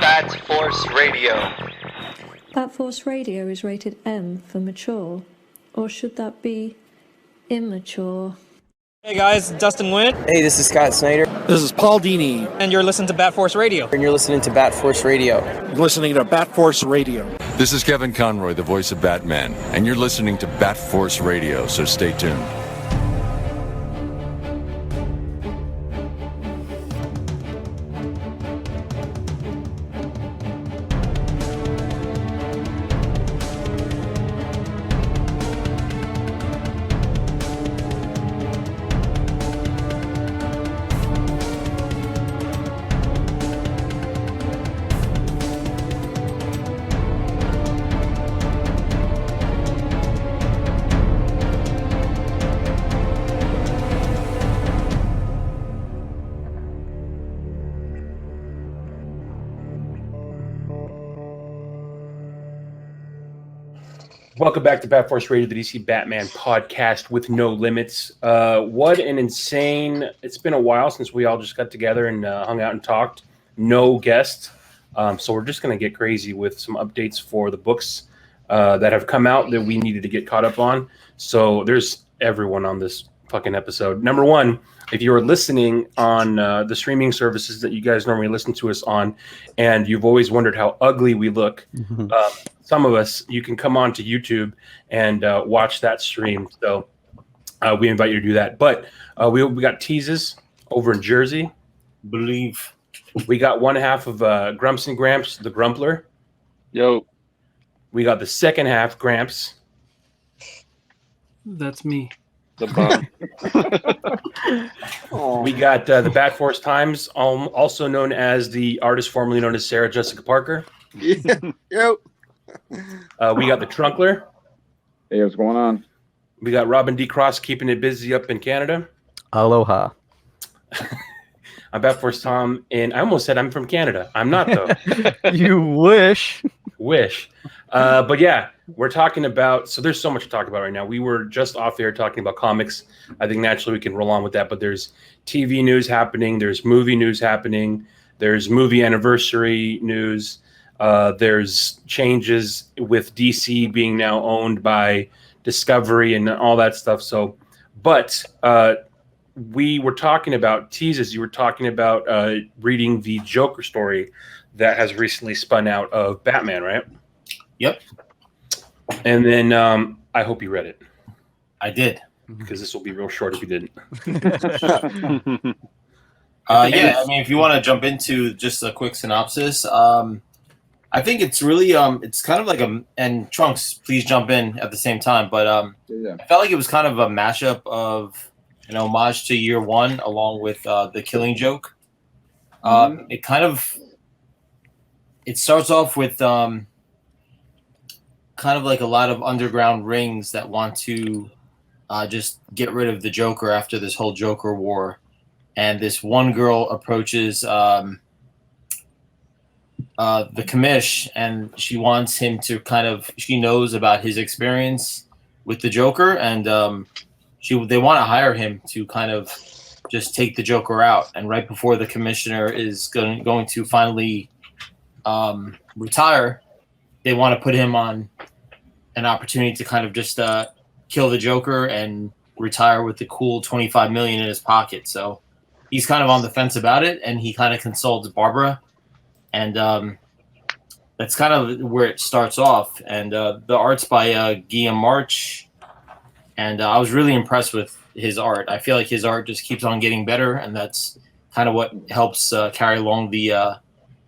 Bat Force Radio. Bat Force Radio is rated M for mature, or should that be immature? Hey guys, Dustin Nguyen. Hey, this is Scott Snyder. This is Paul Dini. And you're listening to Bat Force Radio. And you're listening to Bat Force Radio. You're listening to Bat Force Radio. This is Kevin Conroy, the voice of Batman, and you're listening to Bat Force Radio, so stay tuned. Welcome back to Bat Force Radio, the DC Batman podcast with no limits. What an insane... It's been a while since we all just got together and hung out and talked. No guests. So we're just going to get crazy with some updates for the books that have come out that we needed to get caught up on. So there's everyone on this fucking episode. Number one, if you are listening on the streaming services that you guys normally listen to us on, and you've always wondered how ugly we look, some of us, you can come on to YouTube and watch that stream. So we invite you to do that. But we got teases over in Jersey. Believe. We got one half of Grumps and Gramps, the Grumpler. Yo. We got the second half, Gramps. That's me. The bomb. We got the Bat Force Times, also known as the artist formerly known as Sarah Jessica Parker. Yeah. Yo. We got the Trunkler. Hey, what's going on? We got Robin D. Cross keeping it busy up in Canada. Aloha. I'm Bat Force Tom, and I almost said I'm from Canada. I'm not, though. You wish. Wish. But yeah, we're talking about, so there's so much to talk about right now. We were just off air talking about comics. I think naturally we can roll on with that, but there's TV news happening. There's movie news happening. There's movie anniversary news. There's changes with DC being now owned by Discovery and all that stuff. So, but we were talking about teases. You were talking about reading the Joker story that has recently spun out of Batman, right? Yep. And then I hope you read it. I did. Because this will be real short if you didn't. Yeah, I mean, if you want to jump into just a quick synopsis, I think it's really, it's kind of like and Trunks, please jump in at the same time, but Yeah. I felt like it was kind of a mashup of an homage to Year One along with The Killing Joke. It kind of, it starts off with kind of like a lot of underground rings that want to just get rid of the Joker after this whole Joker war. And this one girl approaches the commish, and she wants him to kind of, she knows about his experience with the Joker, and they want to hire him to kind of just take the Joker out. And right before the commissioner is going to finally retire, they want to put him on an opportunity to kind of just kill the Joker and retire with the cool $25 million in his pocket. So he's kind of on the fence about it, and he kind of consults Barbara. And that's kind of where it starts off. And the art's by Guillaume March. And I was really impressed with his art. I feel like his art just keeps on getting better, and that's kind of what helps carry along the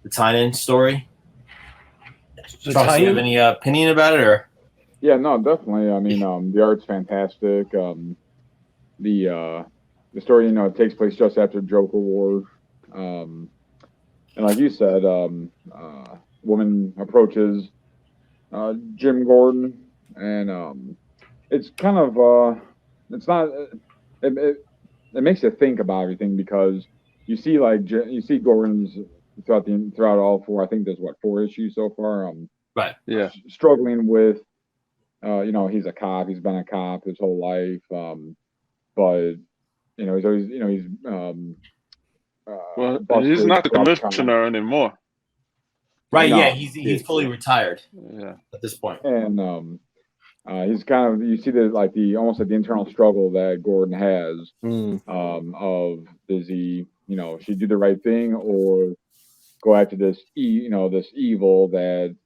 Tynion story. So do you have any opinion about it? Or? Yeah, no, definitely. I mean, the art's fantastic. The story, it takes place just after Joker War. And like you said, woman approaches Jim Gordon, and it's kind of it's not. It makes you think about everything, because you see Gordon's throughout all four. I think there's 4 issues so far. Right. Yeah. Struggling with, he's a cop. He's been a cop his whole life. But he's always, Well, busted he's not the corrupt commissioner anymore. Right? No. Yeah, he's fully retired Yeah. at this point. And he's kind of, you see the almost like the internal struggle that Gordon has of does he, should he do the right thing or go after this this evil that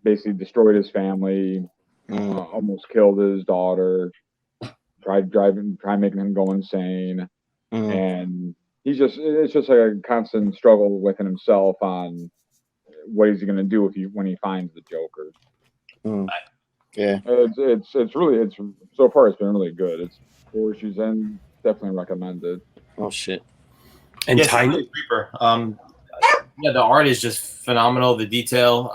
basically destroyed his family, almost killed his daughter, tried making him go insane, and it's just like a constant struggle within himself on what is he going to do when he finds the Joker. Yeah, it's really so far it's been really good. It's 4 issues in, definitely recommend it. Oh shit! And yes, Tynion, Reaper. The art is just phenomenal. The detail.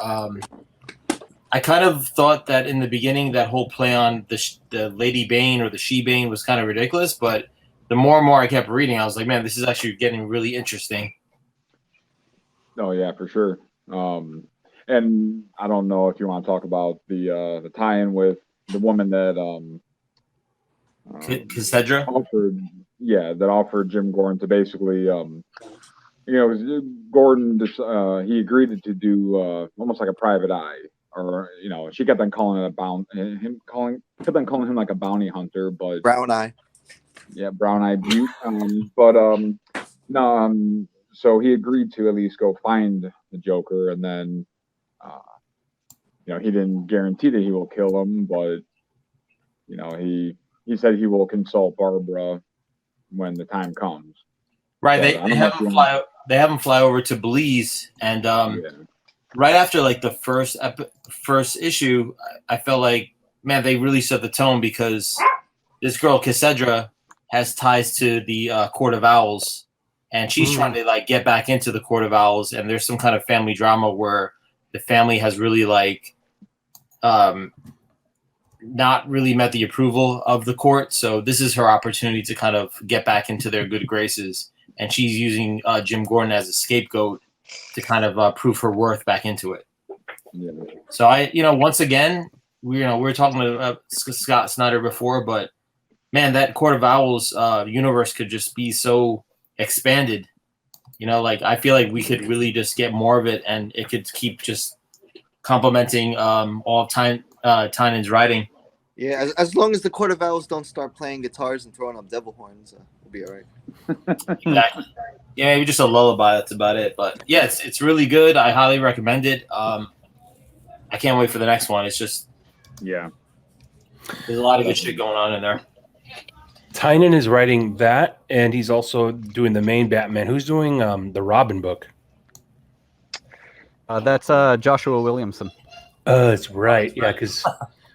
I kind of thought that in the beginning that whole play on the Lady Bane or the She Bane was kind of ridiculous, but the more and more I kept reading, I was like, man, this is actually getting really interesting. Oh yeah, for sure. And I don't know if you want to talk about the tie-in with the woman that Cassandra offered Jim Gordon to basically Gordon just he agreed to do almost like a private eye, or she kept on calling it calling him like a bounty hunter, but Brown Eye. Yeah, Brown Eye Butte. So he agreed to at least go find the Joker, and then he didn't guarantee that he will kill him, but he said he will consult Barbara when the time comes. Right, But they have him fly. They have him fly over to Belize, and right after like the first issue, I felt like, man, they really set the tone because this girl Cassandra has ties to the Court of Owls, and she's trying to like get back into the Court of Owls, and there's some kind of family drama where the family has really like not really met the approval of the court, so this is her opportunity to kind of get back into their good graces, and she's using Jim Gordon as a scapegoat to kind of prove her worth back into it. Yeah. So once again, we were talking to Scott Snyder before, but man, that Court of Owls universe could just be so expanded. Like I feel like we could really just get more of it, and it could keep just complementing all of Tynion's writing. Yeah, as long as the Court of Owls don't start playing guitars and throwing up devil horns, we'll be all right. Exactly. Yeah, maybe just a lullaby. That's about it. But yeah, it's really good. I highly recommend it. I can't wait for the next one. It's just there's a lot of good shit going on in there. Tynion is writing that, and he's also doing the main Batman. Who's doing the Robin book? That's Joshua Williamson. That's right. Yeah, because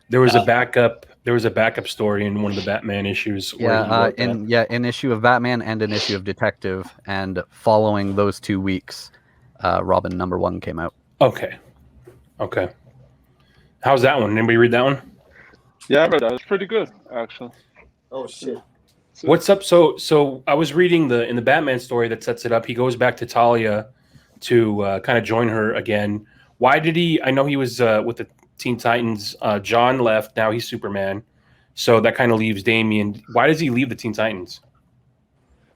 there was a backup. There was a backup story in one of the Batman issues. An issue of Batman and an issue of Detective, and following those 2 weeks, Robin #1 came out. Okay. How's that one? Anybody read that one? Yeah, I read that. It's pretty good, actually. Oh shit! What's up? So I was reading in the Batman story that sets it up. He goes back to Talia to kind of join her again. Why did he? I know he was with the Teen Titans. John left. Now he's Superman. So that kind of leaves Damian. Why does he leave the Teen Titans?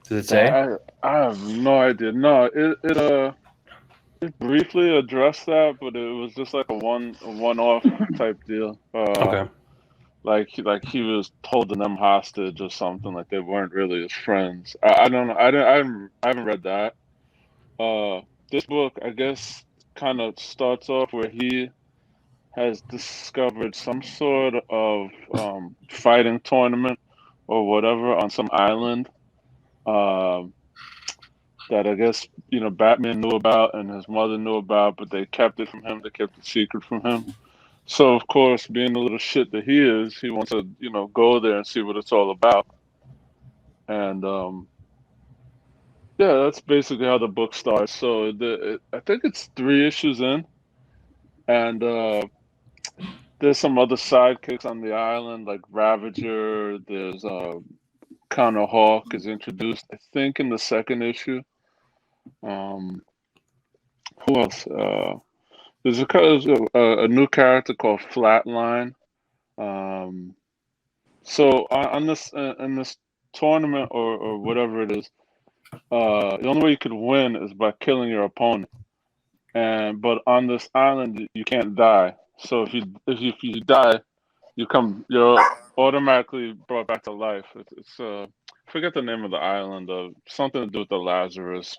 Does it say? I have no idea. No, it briefly addressed that, but it was just like a one-off type deal. Okay. Like he was holding them hostage or something. Like they weren't really his friends. I don't know. I haven't read that. This book, I guess, kind of starts off where he has discovered some sort of fighting tournament or whatever on some island that I guess Batman knew about and his mother knew about, but they kept it from him. They kept it secret from him. So of course, being the little shit that he is, he wants to go there and see what it's all about. And yeah, that's basically how the book starts. So I think it's 3 issues in, and there's some other sidekicks on the island, like Ravager. There's Counter Hawk is introduced, I think, in the 2nd issue. Who else? There's a new character called Flatline. So on this in this tournament or whatever it is, the only way you could win is by killing your opponent. But on this island you can't die. So if you die, you're automatically brought back to life. It's I forget the name of the island. Something to do with the Lazarus,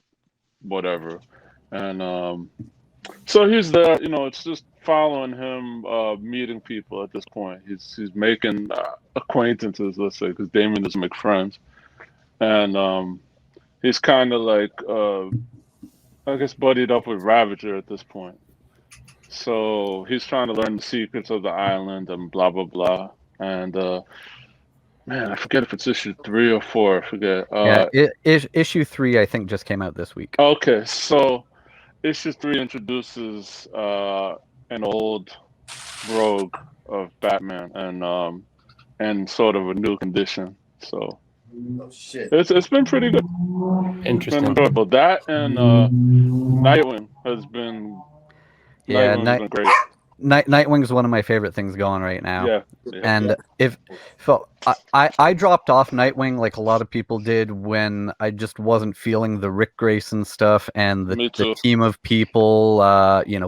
whatever. And so he's there. It's just following him, meeting people at this point. He's making acquaintances, let's say, because Damien doesn't make friends, and he's kind of like I guess buddied up with Ravager at this point. So he's trying to learn the secrets of the island and blah blah blah. And man, I forget if it's issue 3 or 4. I forget. Issue 3 I think just came out this week. Okay, so issue 3 introduces an old rogue of Batman and sort of a new condition. So it's been pretty good. Interesting. It's been enjoyable. That and Nightwing has been. Yeah, Nightwing's been great. Nightwing is one of my favorite things going right now. Yeah. And I dropped off Nightwing like a lot of people did when I just wasn't feeling the Rick Grayson stuff and the team of people,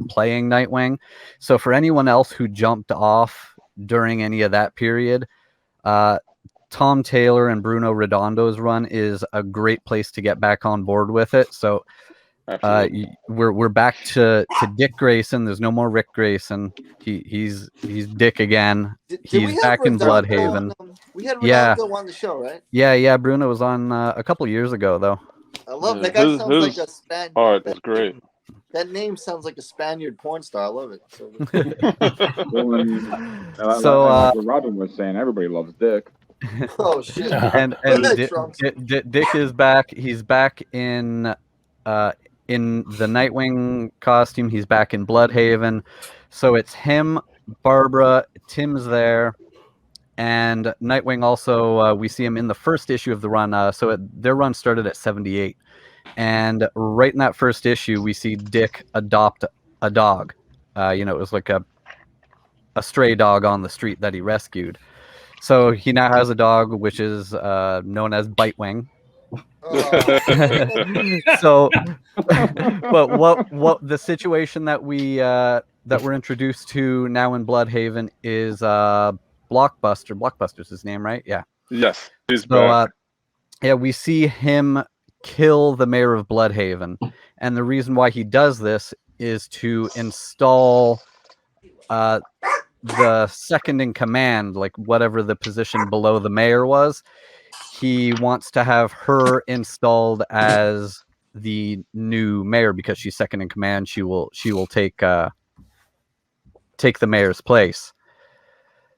playing Nightwing. So for anyone else who jumped off during any of that period, Tom Taylor and Bruno Redondo's run is a great place to get back on board with it. So we're back to Dick Grayson. There's no more Rick Grayson. He's Dick again. He's back in Bloodhaven. We had Redondo on the show, right? Yeah. Bruno was on a couple years ago, though. I love that guy. Sounds like a Spaniard. Oh, it's great. That name sounds like a Spaniard porn star. I love it. So, what Robin was saying, everybody loves Dick. Oh shit! And Dick is back. He's back in the Nightwing costume. He's back in Bloodhaven. So it's him, Barbara, Tim's there, and Nightwing also. We see him in the first issue of the run. Their run started at 78, and right in that first issue, we see Dick adopt a dog. It was like a stray dog on the street that he rescued. So he now has a dog, which is known as Bitewing. So, but what the situation that we're introduced to now in Bloodhaven is Blockbuster. Blockbuster's his name, right? Yeah. Yes, he's back. We see him kill the mayor of Bloodhaven, and the reason why he does this is to install the second in command, like whatever the position below the mayor was. He wants to have her installed as the new mayor because she's second in command. She will take the mayor's place.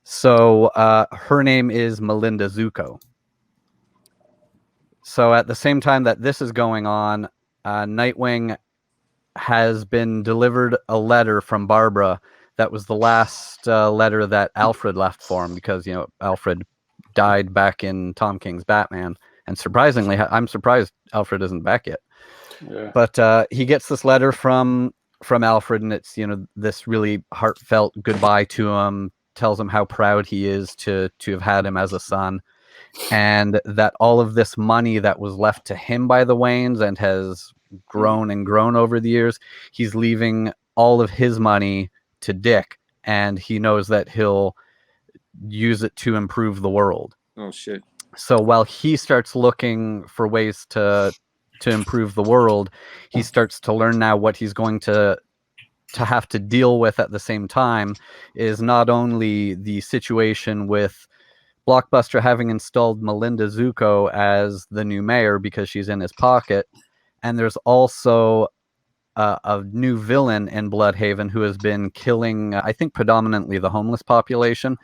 So her name is Melinda Zuko. So at the same time that this is going on, Nightwing has been delivered a letter from Barbara. That was the last letter that Alfred left for him because, Alfred died back in Tom King's Batman. And surprisingly, I'm surprised Alfred isn't back yet. Yeah. But he gets this letter from Alfred, and it's, this really heartfelt goodbye to him, tells him how proud he is to have had him as a son, and that all of this money that was left to him by the Waynes and has grown and grown over the years, he's leaving all of his money to Dick, and he knows that he'll use it to improve the world. Oh shit. So while he starts looking for ways to improve the world, he starts to learn now what he's going to have to deal with at the same time is not only the situation with Blockbuster having installed Melinda Zuko as the new mayor because she's in his pocket, and there's also a new villain in Bloodhaven who has been killing, I think, predominantly the homeless population.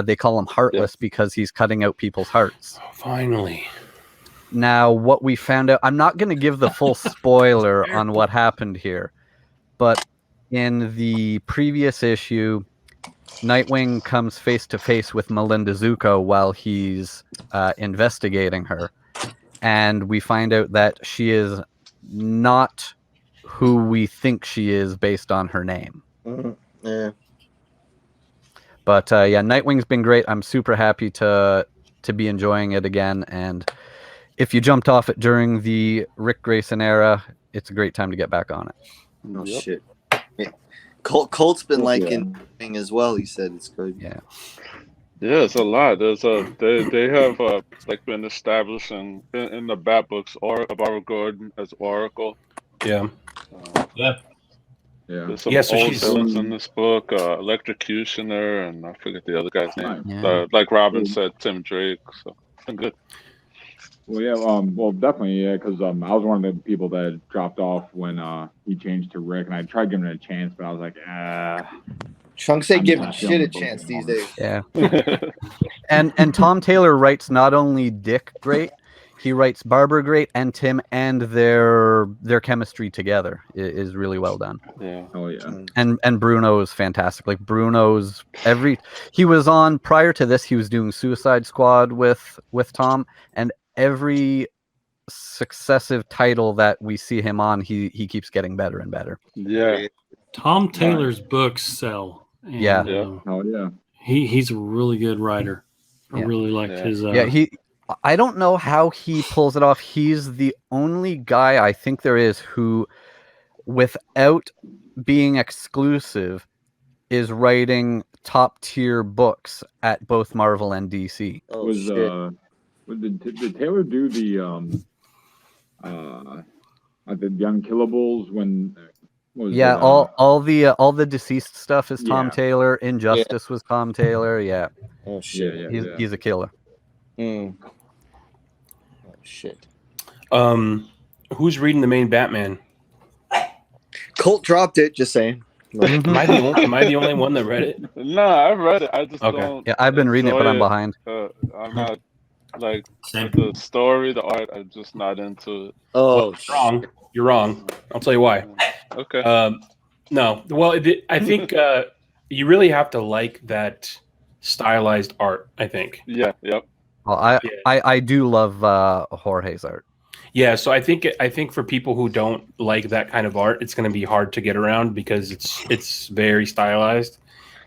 They call him Heartless because he's cutting out people's hearts. Oh, finally. Now, what we found out, I'm not going to give the full spoiler on what happened here, but in the previous issue, Nightwing comes face to face with Melinda Zuko while he's investigating her, and we find out that she is not who we think she is based on her name. Mm-hmm. Yeah. But Nightwing's been great. I'm super happy to to be enjoying it again. And if you jumped off it during the Rick Grayson era, it's a great time to get back on it. Oh shit! Yeah. Colt's been liking as well. He said it's good. Yeah. Yeah, it's a lot. There's they have like been establishing in the Bat books Barbara Gordon as Oracle. Yeah. Yeah. There's some so old she's villains in this book, Electrocutioner, and I forget the other guy's name. Yeah. Like Robin said, Tim Drake. So it's been good. Well, yeah, well, definitely, yeah, because I was one of the people that dropped off when he changed to Rick, and I tried giving it a chance, but I was like, Chunks ain't giving shit a chance these days. Yeah. and Tom Taylor writes not only Dick great, he writes Barbara great, and Tim, and their chemistry together is really well done. Yeah. Oh yeah. And Bruno is fantastic. Like Bruno's he was on prior to this, he was doing Suicide Squad with Tom, and every successive title that we see him on, he keeps getting better and better. Yeah. Tom Taylor's books sell. And, Yeah. Oh yeah. He's a really good writer. I really liked his. I don't know how he pulls it off. He's the only guy I think there is who, without being exclusive, is writing top tier books at both Marvel and DC. Oh, shit. Did Taylor do the Unkillables when? All the deceased stuff is Tom Taylor. Injustice was Tom Taylor. Yeah. Oh shit. He's a killer. Oh shit. Who's reading the main Batman? Colt dropped it. Just saying. Am I the only one that read it? No, I've read it. I just don't. Yeah, I've been reading it, but I'm behind. I'm not like the story, the art. I'm just not into it. Oh, wrong. You're wrong. I'll tell you why. Okay. No. Well, I think you really have to like that stylized art. I think. Yeah. Yep. Well, I do love Jorge's art. Yeah, so I think for people who don't like that kind of art, it's going to be hard to get around because it's very stylized.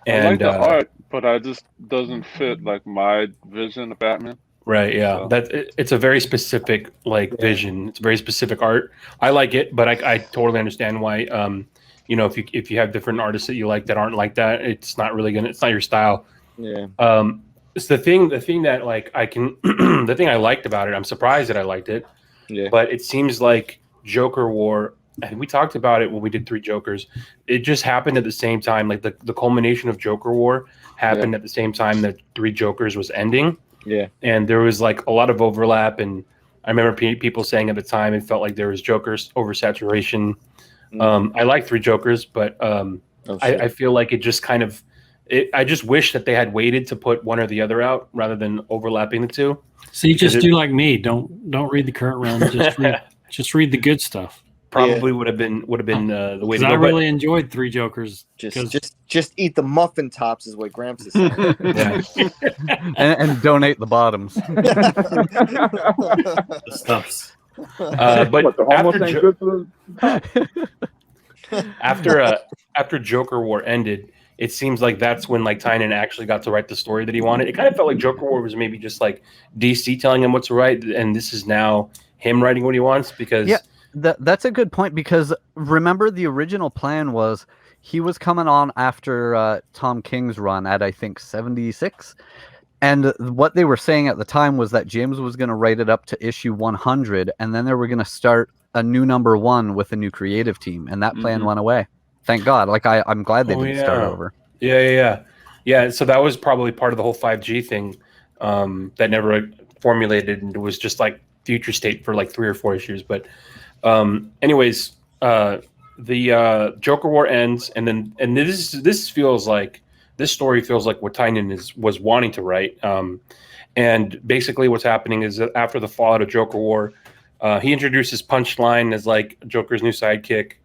And I like the art, but I just doesn't fit like my vision of Batman. Right. Yeah. So. It's a very specific vision. It's very specific art. I like it, but I totally understand why. If you have different artists that you like that aren't like that, it's not your style. Yeah. It's the thing that the thing I liked about it. I'm surprised that I liked it. Yeah. But it seems like Joker War, and we talked about it when we did 3 Jokers. It just happened at the same time. Like the culmination of Joker War happened at the same time that 3 Jokers was ending. Yeah. And there was like a lot of overlap. And I remember people saying at the time it felt like there was Joker's oversaturation. I like 3 Jokers, but I feel like it just kind of. I just wish that they had waited to put one or the other out rather than overlapping the two. So you just do like me. Don't read the current run. Just read the good stuff. Probably would have been the way to go. I really enjoyed 3 Jokers. Just eat the muffin tops is what Gramps is saying. and donate the bottoms. The stumps. But what, the homeless ain't good for after Joker War ended, it seems like that's when Tynion actually got to write the story that he wanted. It kind of felt like Joker War was maybe just like DC telling him what to write, and this is now him writing what he wants because that's a good point, because remember the original plan was he was coming on after Tom King's run at I think 76, and what they were saying at the time was that James was going to write it up to issue 100, and then they were going to start a new number 1 with a new creative team, and that plan went away. Thank God. I'm glad they didn't start over. Yeah. So that was probably part of the whole 5G thing that never formulated, and it was just like future state for like 3 or 4 issues. But anyways, the Joker War ends, and this feels like this story feels like what Tynion was wanting to write. And basically, what's happening is that after the fallout of Joker War, he introduces Punchline as like Joker's new sidekick.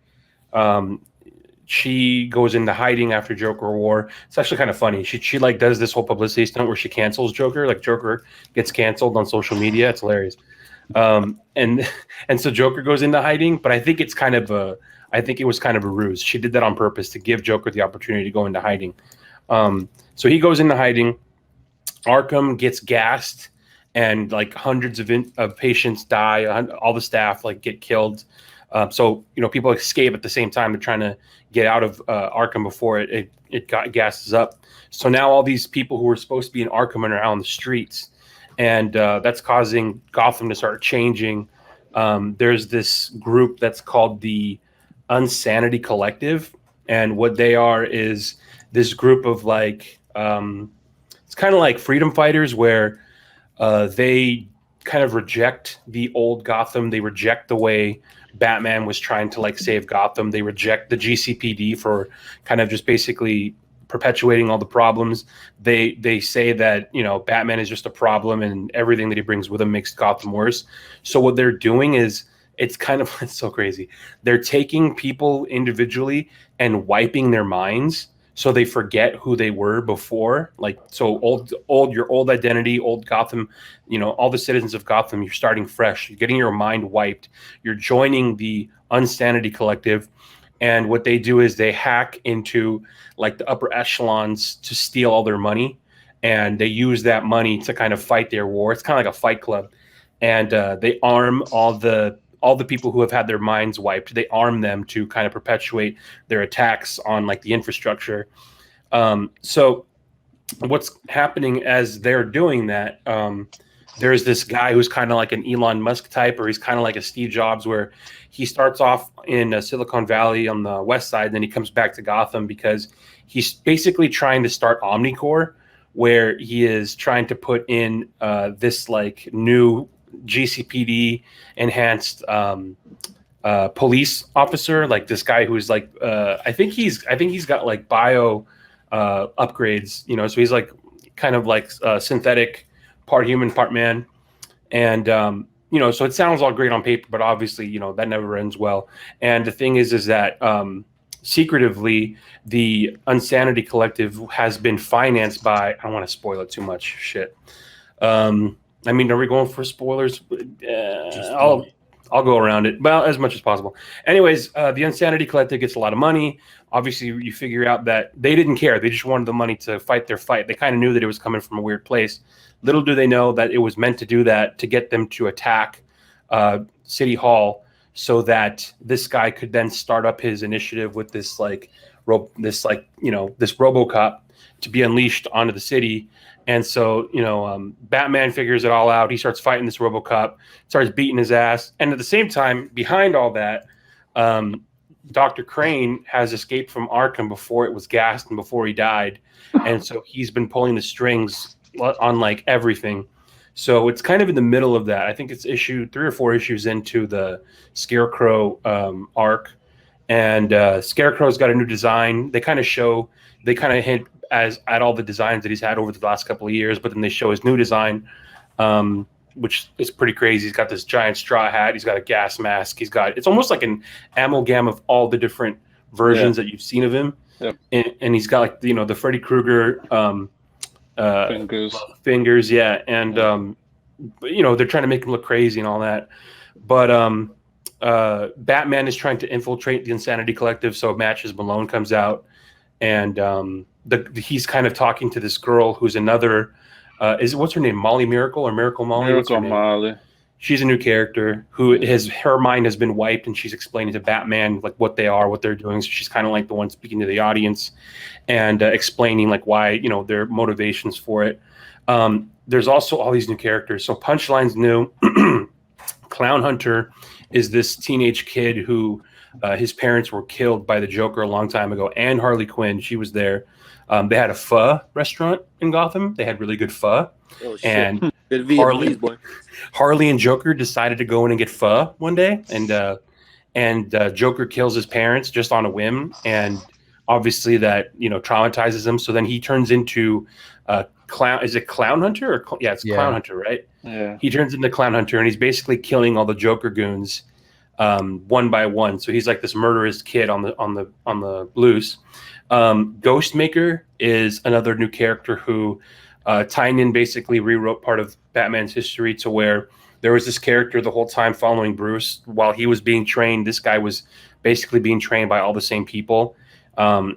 She goes into hiding after Joker War. It's actually kind of funny. She like does this whole publicity stunt where she cancels Joker. Like Joker gets canceled on social media. It's hilarious. And so Joker goes into hiding, but I think it was kind of a ruse. She did that on purpose to give Joker the opportunity to go into hiding. So he goes into hiding. Arkham gets gassed and like hundreds of patients die. All the staff like get killed. So people escape at the same time. They're trying to get out of Arkham before it got gasses up. So now all these people who were supposed to be in Arkham are out on the streets, and that's causing Gotham to start changing. There's this group that's called the Unsanity Collective, and what they are is this group of like it's kind of like freedom fighters where they kind of reject the old Gotham. They reject the way Batman was trying to like save Gotham. They reject the GCPD for kind of just basically perpetuating all the problems. They say that Batman is just a problem and everything that he brings with him makes Gotham worse. So what they're doing is it's so crazy. They're taking people individually and wiping their minds so they forget who they were before. Like, so your old identity, old Gotham, all the citizens of Gotham, you're starting fresh. You're getting your mind wiped. You're joining the Unsanity Collective. And what they do is they hack into like the upper echelons to steal all their money. And they use that money to kind of fight their war. It's kind of like a fight club. And they arm all the people who have had their minds wiped. They arm them to kind of perpetuate their attacks on like the infrastructure. So what's happening as they're doing that, there's this guy who's kind of like an Elon Musk type, or he's kind of like a Steve Jobs, where he starts off in Silicon Valley on the west side, and then he comes back to Gotham because he's basically trying to start Omnicorps, where he is trying to put in this like new GCPD enhanced police officer, like this guy who's like I think he's got like bio upgrades, so he's like kind of like synthetic, part human, part man. And so it sounds all great on paper, but obviously that never ends well. And the thing is that secretively the Unsanity Collective has been financed by, I don't want to spoil it too much, shit. I mean, are we going for spoilers? I'll go around it, well, as much as possible. Anyways, the Unsanity Collective gets a lot of money. Obviously, you figure out that they didn't care. They just wanted the money to fight their fight. They kind of knew that it was coming from a weird place. Little do they know that it was meant to do that, to get them to attack City Hall, so that this guy could then start up his initiative with this RoboCop to be unleashed onto the city. And so, Batman figures it all out. He starts fighting this RoboCop, starts beating his ass. And at the same time, behind all that, Dr. Crane has escaped from Arkham before it was gassed and before he died. And so he's been pulling the strings on like everything. So it's kind of in the middle of that. I think it's issue 3 or 4 issues into the Scarecrow arc. And Scarecrow's got a new design. They kind of hint at all the designs that he's had over the last couple of years, but then they show his new design, which is pretty crazy. He's got this giant straw hat. He's got a gas mask. It's almost like an amalgam of all the different versions that you've seen of him. Yep. And he's got like, the Freddy Krueger fingers. Yeah. And, they're trying to make him look crazy and all that. But Batman is trying to infiltrate the Insanity Collective. So Matches Malone comes out, and he's kind of talking to this girl who's another, what's her name? Molly Miracle or Miracle Molly? Miracle Molly. She's a new character who her mind has been wiped, and she's explaining to Batman like what they are, what they're doing. So she's kind of like the one speaking to the audience and explaining like why, their motivations for it. There's also all these new characters. So Punchline's new. Clown Hunter is this teenage kid who his parents were killed by the Joker a long time ago, and Harley Quinn, she was there. They had a pho restaurant in Gotham. They had really good pho. Oh, shit. And good Vietnamese, boy. Harley and Joker decided to go in and get pho one day, and Joker kills his parents just on a whim, and obviously that traumatizes him. So then he turns into Clown. Is it Clown Hunter? Clown Hunter, right? Yeah. He turns into Clown Hunter, and he's basically killing all the Joker goons one by one. So he's like this murderous kid on the loose. Ghostmaker is another new character who Tynion basically rewrote part of Batman's history to where there was this character the whole time following Bruce while he was being trained. This guy was basically being trained by all the same people.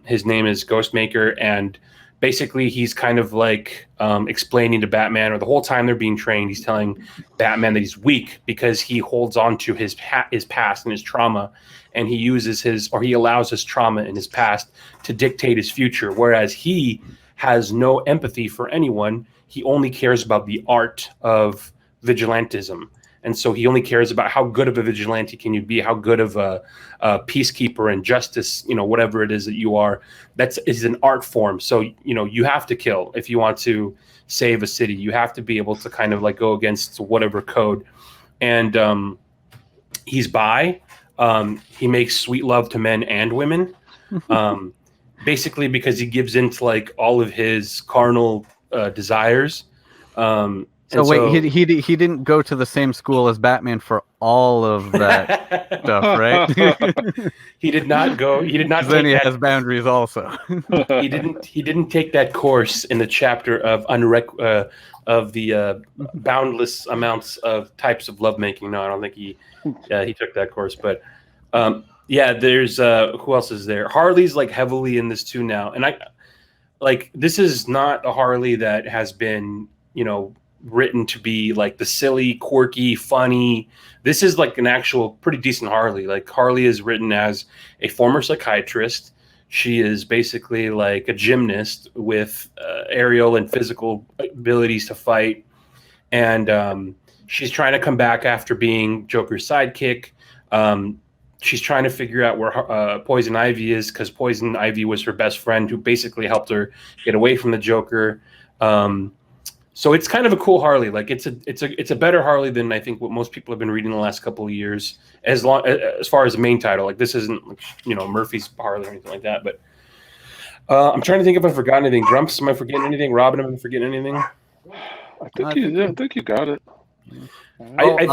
His name is Ghostmaker, and basically he's kind of like explaining to Batman, or the whole time they're being trained, he's telling Batman that he's weak because he holds on to his past and his trauma, and he allows his trauma in his past to dictate his future, whereas he has no empathy for anyone. He only cares about the art of vigilantism. And so he only cares about how good of a vigilante can you be, how good of a peacekeeper and justice, whatever it is that you are. That is an art form. So, you have to kill if you want to save a city. You have to be able to kind of like go against whatever code. And he's bi. He makes sweet love to men and women, basically because he gives into like all of his carnal desires. So wait, he didn't go to the same school as Batman for all of that stuff, right? He did not go. He did not. Then he has boundaries also. He didn't take that course in the chapter of the boundless amounts of types of lovemaking. No, I don't think he took that course. But there's who else is there? Harley's like heavily in this too now, and this is not a Harley that has been written to be like the silly, quirky, funny. This is like an actual pretty decent Harley. Like Harley is written as a former psychiatrist. She is basically like a gymnast with aerial and physical abilities to fight. And she's trying to come back after being Joker's sidekick. She's trying to figure out where Poison Ivy is, because Poison Ivy was her best friend who basically helped her get away from the Joker. So it's kind of a cool Harley. Like it's a better Harley than I think what most people have been reading the last couple of years. As far as the main title, like this isn't Murphy's Harley or anything like that. But I'm trying to think if I forgot anything. Grumps, am I forgetting anything? Robin, am I forgetting anything? I think you got it. I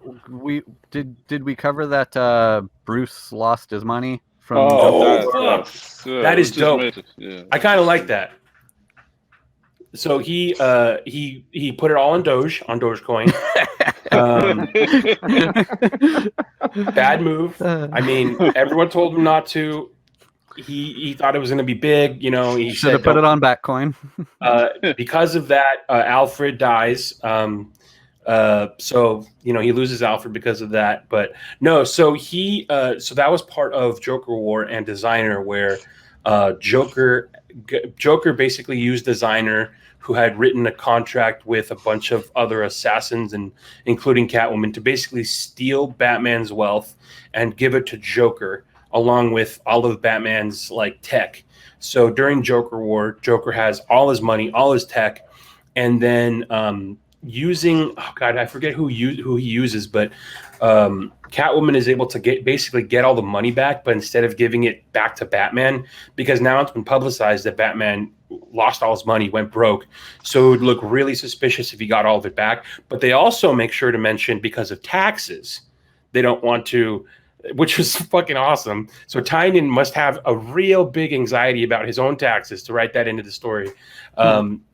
think we did we cover that Bruce lost his money from that is dope. Yeah. I kind of like that. So he put it all on Dogecoin. Bad move. I mean, everyone told him not to. He thought it was going to be big. He should have put it on Batcoin. Because of that, Alfred dies. So he loses Alfred because of that. But no, so that was part of Joker War and Designer, where Joker basically used Designer, who had written a contract with a bunch of other assassins, and including Catwoman, to basically steal Batman's wealth and give it to Joker, along with all of Batman's like tech. So during Joker War, Joker has all his money, all his tech, and then using I forget who he uses, but Catwoman is able to get all the money back, but instead of giving it back to Batman, because now it's been publicized that Batman lost all his money, went broke, so it would look really suspicious if he got all of it back. But they also make sure to mention, because of taxes, they don't want to, which was fucking awesome. So Tynion must have a real big anxiety about his own taxes to write that into the story.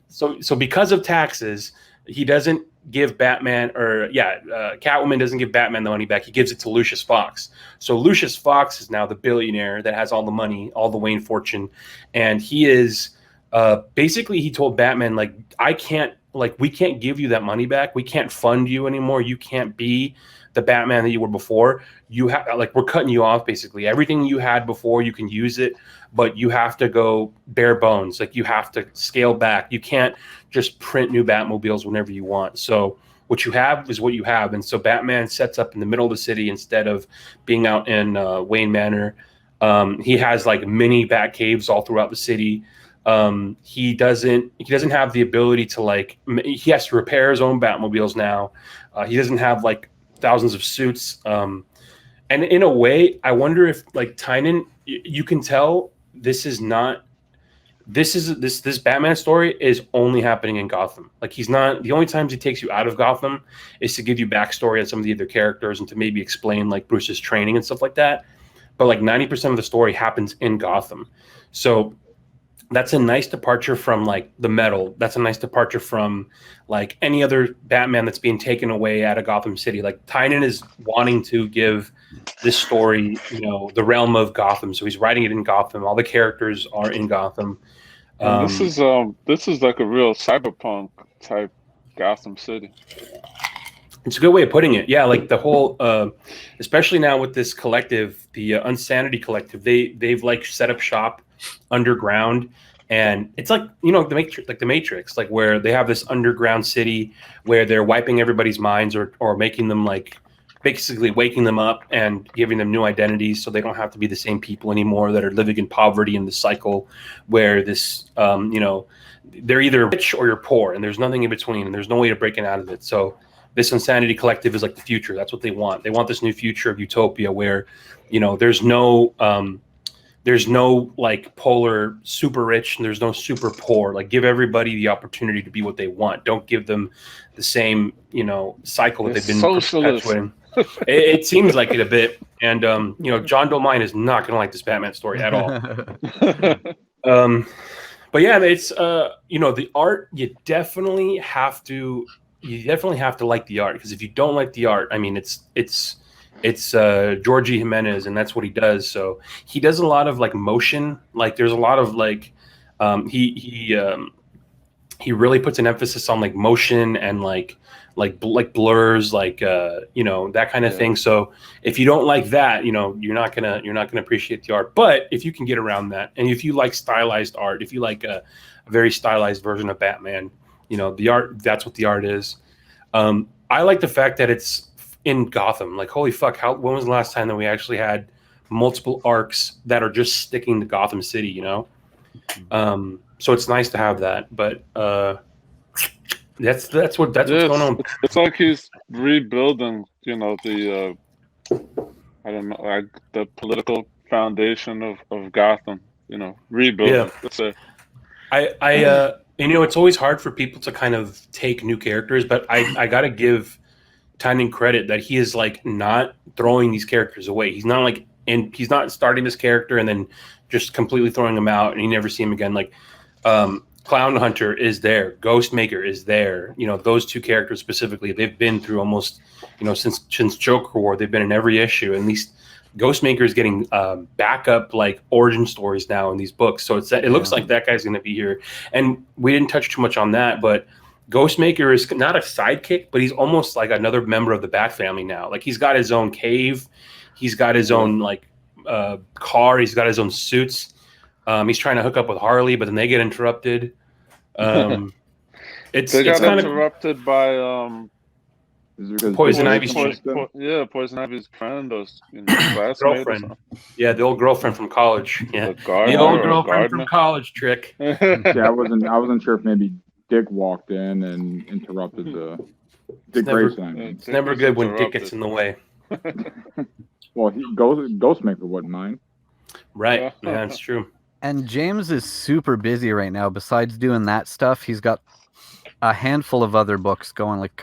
So because of taxes, he doesn't give Batman, Catwoman doesn't give Batman the money back. He gives it to Lucius Fox. So Lucius Fox is now the billionaire that has all the money, all the Wayne fortune. And he is basically, he told Batman, like, we can't give you that money back. We can't fund you anymore. You can't be the Batman that you were before. We're cutting you off, basically. Everything you had before, you can use it, but you have to go bare bones. Like, you have to scale back. You can't just print new Batmobiles whenever you want. So what you have is what you have. And so Batman sets up in the middle of the city instead of being out in Wayne Manor. He has like mini Bat caves all throughout the city. He doesn't have the ability to he has to repair his own Batmobiles now. He doesn't have like thousands of suits. And in a way, I wonder if like Tynion, you can tell this Batman story is only happening in Gotham. Like, he's not, the only times he takes you out of Gotham is to give you backstory on some of the other characters and to maybe explain like Bruce's training and stuff like that. But like 90% of the story happens in Gotham. So that's a nice departure from like the Metal. That's a nice departure from like any other Batman that's being taken away out of Gotham City. Like, Tynion is wanting to give this story, the realm of Gotham. So he's writing it in Gotham. All the characters are in Gotham. And this is like a real cyberpunk type Gotham City. It's a good way of putting it. Yeah, like the whole, especially now with this collective, the Unsanity Collective, they've like set up shop underground, and it's like, you know, the Matrix, like where they have this underground city where they're wiping everybody's minds or making them like basically waking them up and giving them new identities so they don't have to be the same people anymore that are living in poverty in the cycle where this, you know, they're either rich or you're poor and there's nothing in between and there's no way to break out of it. So this Insanity Collective is like the future. That's what they want. They want this new future of utopia where, you know, there's no like polar super rich and there's no super poor. Like give everybody the opportunity to be what they want. Don't give them the same, you know, cycle that they've been perpetuating. It seems like it a bit. And, you know, John Dolmain is not going to like this Batman story at all. But yeah, it's, you know, the art, you definitely have to like the art, because if you don't like the art, I mean, it's Jorge Jimenez, and that's what he does. So he does a lot of like motion, like there's a lot of like he really puts an emphasis on like motion and like blurs, like you know, that kind of thing. So if you don't like that, you know, you're not gonna appreciate the art. But if you can get around that, and if you like stylized art, if you like a very stylized version of Batman, you know, the art, that's what the art is. I like the fact that it's in Gotham. Like, holy fuck, when was the last time that we actually had multiple arcs that are just sticking to Gotham City, you know? So it's nice to have that. But that's what's going on. It's like he's rebuilding, you know, the I don't know, like the political foundation of Gotham, you know, rebuilding. Yeah. You know, it's always hard for people to kind of take new characters, but I got to give Tynion credit that he is like not throwing these characters away. He's not like, and he's not starting this character and then just completely throwing him out and you never see him again. Like Clown Hunter is there, Ghostmaker is there. You know, those two characters specifically, they've been through almost, you know, since Joker War, they've been in every issue. And these Ghostmaker is getting backup like origin stories now in these books. So it looks like that guy's going to be here. And we didn't touch too much on that, but Ghostmaker is not a sidekick, but he's almost like another member of the Bat family now. Like he's got his own cave, he's got his own like car, he's got his own suits. He's trying to hook up with Harley, but then they get interrupted. They got interrupted by Poison Ivy's Poison Ivy's friend or girlfriend. Yeah, the old girlfriend from college. Yeah, the old girlfriend from college trick. Yeah, I wasn't sure if maybe Dick walked in and interrupted the Dick Grayson. It's never good when Dick gets in the way. Well, Ghostmaker wouldn't mind. Right, yeah, that's true. And James is super busy right now. Besides doing that stuff, he's got a handful of other books going. Like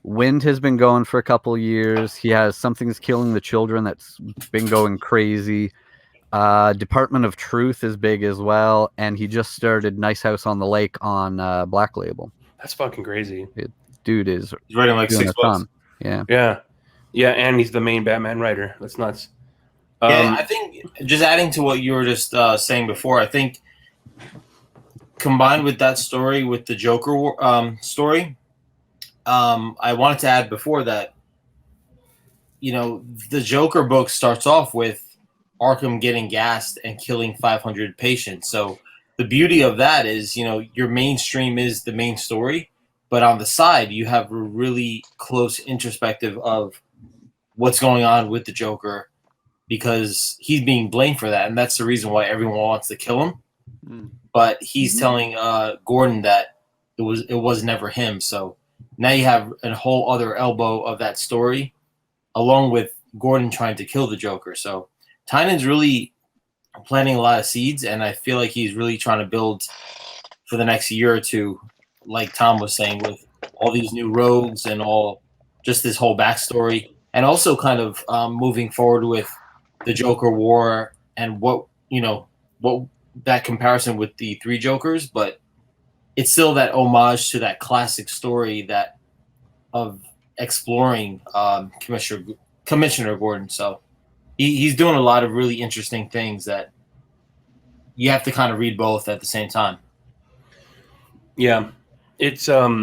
Wind has been going for a couple years. He has Something's Killing the Children that's been going crazy. Department of Truth is big as well, and he just started Nice House on the Lake on Black Label. That's fucking crazy. Dude is he's writing like 6 books. Yeah, and he's the main Batman writer. That's nuts. Yeah, I think just adding to what you were just saying before, I think combined with that story with the Joker story, I wanted to add before that, you know, the Joker book starts off with Arkham getting gassed and killing 500 patients. So the beauty of that is, you know, your mainstream is the main story, but on the side, you have a really close introspective of what's going on with the Joker, because he's being blamed for that, and that's the reason why everyone wants to kill him. But he's telling Gordon that it was never him. So now you have a whole other elbow of that story, along with Gordon trying to kill the Joker. So Tynion's really planting a lot of seeds, and I feel like he's really trying to build for the next year or two, like Tom was saying, with all these new rogues and all just this whole backstory, and also kind of moving forward with the Joker War and what that comparison with the 3 Jokers, but it's still that homage to that classic story that of exploring Commissioner Gordon. So he's doing a lot of really interesting things that you have to kind of read both at the same time. Yeah, it's I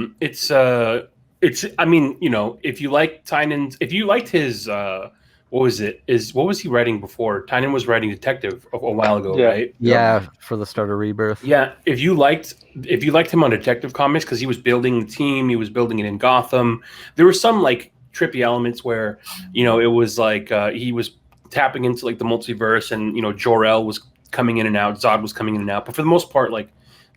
mean, you know, if you like Tynion's, if you liked his what was he writing before? Tynion was writing Detective a while ago, right? Yeah, for the start of Rebirth. Yeah, if you liked him on Detective Comics, because he was building the team, he was building it in Gotham. There were some like trippy elements where, you know, it was like he was tapping into like the multiverse, and you know, Jor-El was coming in and out, Zod was coming in and out, but for the most part, like,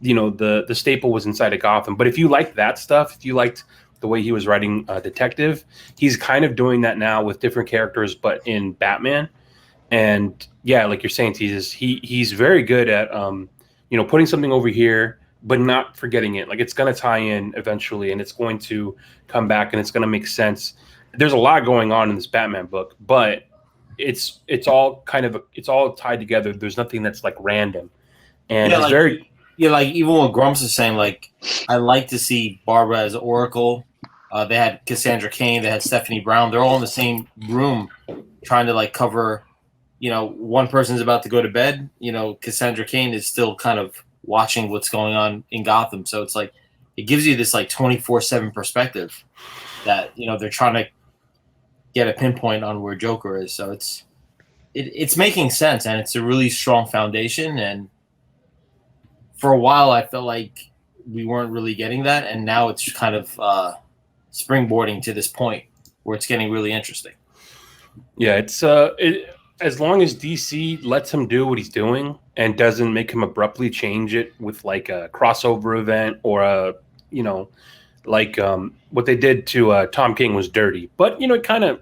you know, the staple was inside of Gotham. But if you liked that stuff, if you liked the way he was writing Detective, he's kind of doing that now with different characters, but in Batman. And yeah, like you're saying, he's very good at you know, putting something over here, but not forgetting it. Like, it's going to tie in eventually, and it's going to come back, and it's going to make sense. There's a lot going on in this Batman book, but it's all it's all tied together. There's nothing that's like random, and Yeah, it's like, very like even what Grumps is saying, like, I like to see Barbara as Oracle. They had Cassandra Cain, they had Stephanie Brown. They're all in the same room trying to like cover, you know, one person's about to go to bed. You know, Cassandra Cain is still kind of watching what's going on in Gotham. So it's like, it gives you this like 24/7 perspective that, you know, they're trying to get a pinpoint on where Joker is. So it's making sense, and it's a really strong foundation. And for a while, I felt like we weren't really getting that, and now it's kind of springboarding to this point where it's getting really interesting. Yeah, it's as long as DC lets him do what he's doing and doesn't make him abruptly change it with like a crossover event or a, you know, like what they did to Tom King was dirty. But, you know, it kind of,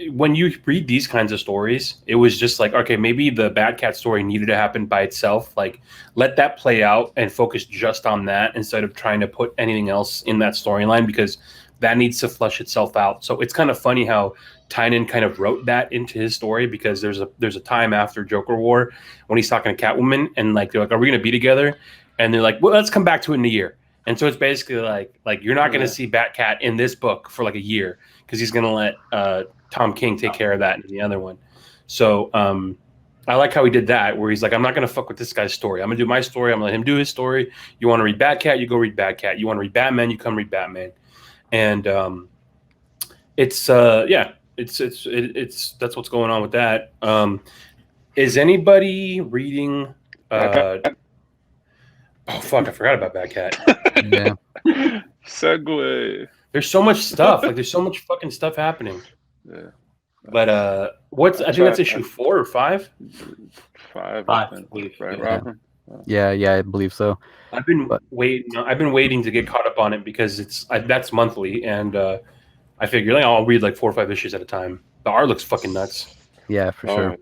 when you read these kinds of stories, it was just like, okay, maybe the Batcat story needed to happen by itself. Like, let that play out and focus just on that instead of trying to put anything else in that storyline, because that needs to flush itself out. So it's kind of funny how Tynion kind of wrote that into his story, because there's a time after Joker War when he's talking to Catwoman, and like, they're like, are we going to be together? And they're like, well, let's come back to it in a year. And so it's basically like you're not going to see Batcat in this book for like a year, because he's going to let Tom King take care of that in the other one. So I like how he did that, where he's like, I'm not going to fuck with this guy's story. I'm going to do my story. I'm going to let him do his story. You want to read Batcat, you go read Batcat. You want to read Batman, you come read Batman. And it's that's what's going on with that. Is anybody reading oh fuck, I forgot about Batcat. Yeah. Segue. There's so much stuff. Like, there's so much fucking stuff happening. Yeah. But I think that's issue 4 or 5. 5. Five. Right, Yeah. Robin? Yeah, I believe so. I've been waiting to get caught up on it, because that's monthly, and I figure like, I'll read like 4 or 5 issues at a time. The art looks fucking nuts. Yeah, for sure. Right.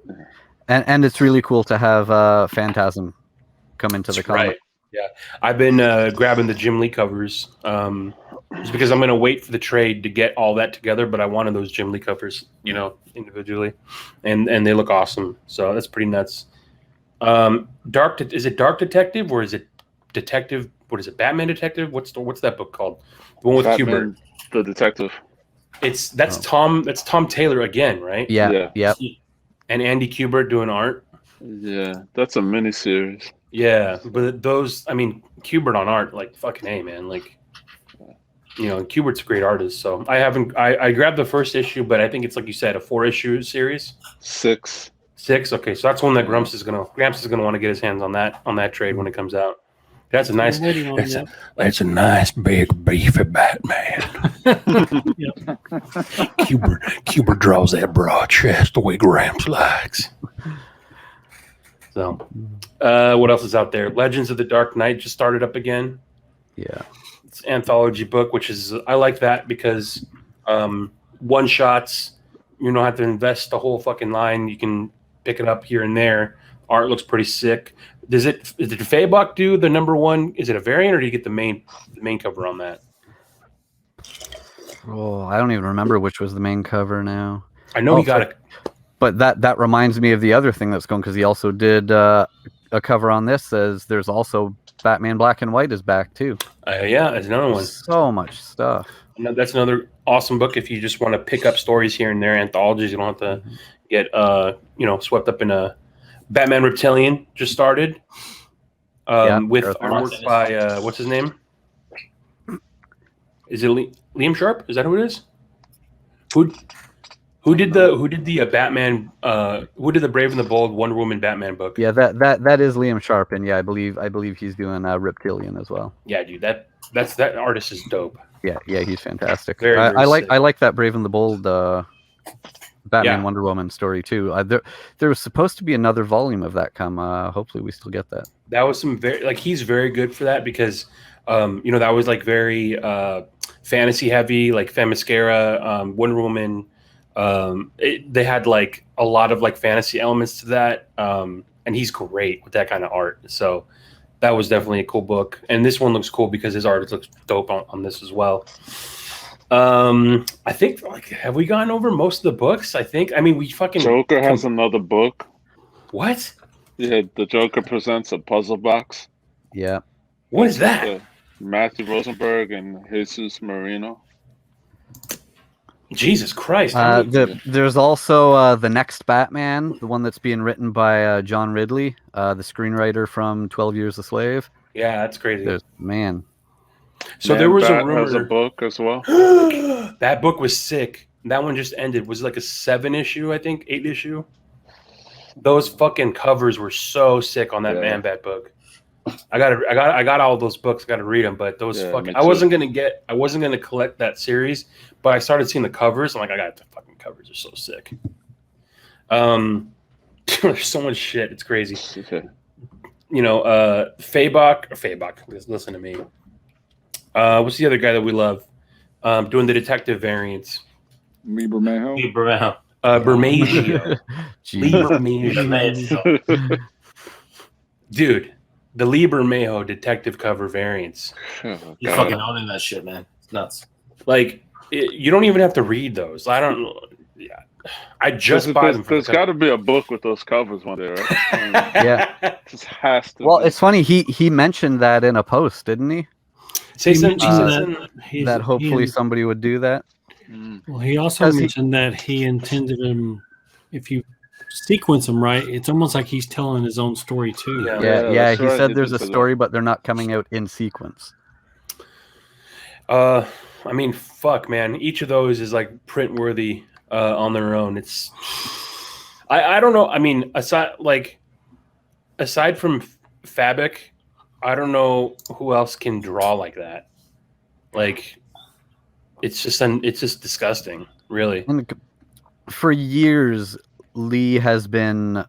And it's really cool to have Phantasm come into the comic. Right. Yeah, I've been grabbing the Jim Lee covers just because I'm going to wait for the trade to get all that together. But I wanted those Jim Lee covers, you know, individually, and they look awesome. So that's pretty nuts. Is it Dark Detective, or is it Detective? What is it? Batman Detective? What's that book called? The one with Batman, Kubert. the detective. That's Tom Taylor again, right? Yeah. And Andy Kubert doing art. Yeah, that's a miniseries. Yeah, but those, I mean, Kubert on art, like, fucking A, man. Like, you know, Kubert's a great artist. So I grabbed the first issue, but I think it's, like you said, a 4-issue series. 6. 6. Okay, so that's one that Gramps is gonna want to get his hands on that trade when it comes out. That's a nice. That's a nice big beefy Batman. Kubert draws that broad chest the way Gramps likes. So, what else is out there? Legends of the Dark Knight just started up again. Yeah, it's an anthology book, which is, I like that, because one shots, you don't have to invest the whole fucking line. You can pick it up here and there. Art looks pretty sick. Did Faybuck do the #1? Is it a variant, or do you get the main cover on that? Oh, I don't even remember which was the main cover now. I know he got it. But that reminds me of the other thing that's going, because he also did a cover on this. Says there's also Batman Black and White is back too. Yeah, that's another one. So much stuff. That's another awesome book if you just want to pick up stories here and there, anthologies. You don't have to get swept up in a Batman Reptilian just started. With Arthur. artwork by what's his name? Is it Liam Sharp? Is that who it is? Who did the Batman? Who did the Brave and the Bold Wonder Woman Batman book? Yeah, that is Liam Sharp, and yeah, I believe he's doing Reptilian as well. Yeah, dude, that artist is dope. Yeah, he's fantastic. Very I sick. like that Brave and the Bold Batman Wonder Woman story too. There was supposed to be another volume of that come. Hopefully, we still get that. That was some he's very good for that because that was like very fantasy heavy, like Themyscira, Wonder Woman. They had like a lot of like fantasy elements to that, and he's great with that kind of art. So that was definitely a cool book, and this one looks cool because his art looks dope on this as well. I think have we gone over most of the books? We fucking Joker has another book. What? Yeah, the Joker presents a puzzle box. Yeah. What is that? Matthew Rosenberg and Jesus Marino. Jesus Christ. There's also the next Batman, the one that's being written by John Ridley, the screenwriter from 12 Years a Slave. Yeah, that's crazy. Man. So there was a rumor. Has a book as well. That book was sick. That one just ended. Was it like a 7-issue, I think, 8-issue? Those fucking covers were so sick on that Man Bat book. I got all those books. I got to read them, but those fucking. I wasn't gonna collect that series, but I started seeing the covers. I'm like, I got the fucking covers. Are so sick. There's so much shit. It's crazy. Fabok. Listen to me. What's the other guy that we love? Doing the detective variants. Lee Bermejo. Bermejo. Lee Bermejo. Dude, the Lee Bermejo detective cover variants. You're fucking owning that shit, man. It's nuts. You don't even have to read those. I don't. Yeah, I just buy them. There's got to be a book with those covers one day, right? Yeah, just has to. Well, it's funny. He mentioned that in a post, didn't he? That hopefully somebody would do that. Well, he also mentioned that he intended him. If you sequence them right, it's almost like he's telling his own story too. Yeah. He said there's a story, but they're not coming out in sequence. Fuck, man. Each of those is like print worthy on their own. It's, I don't know. I mean, aside from Fabok, I don't know who else can draw like that. Like, it's just disgusting, really. And for years, Lee has been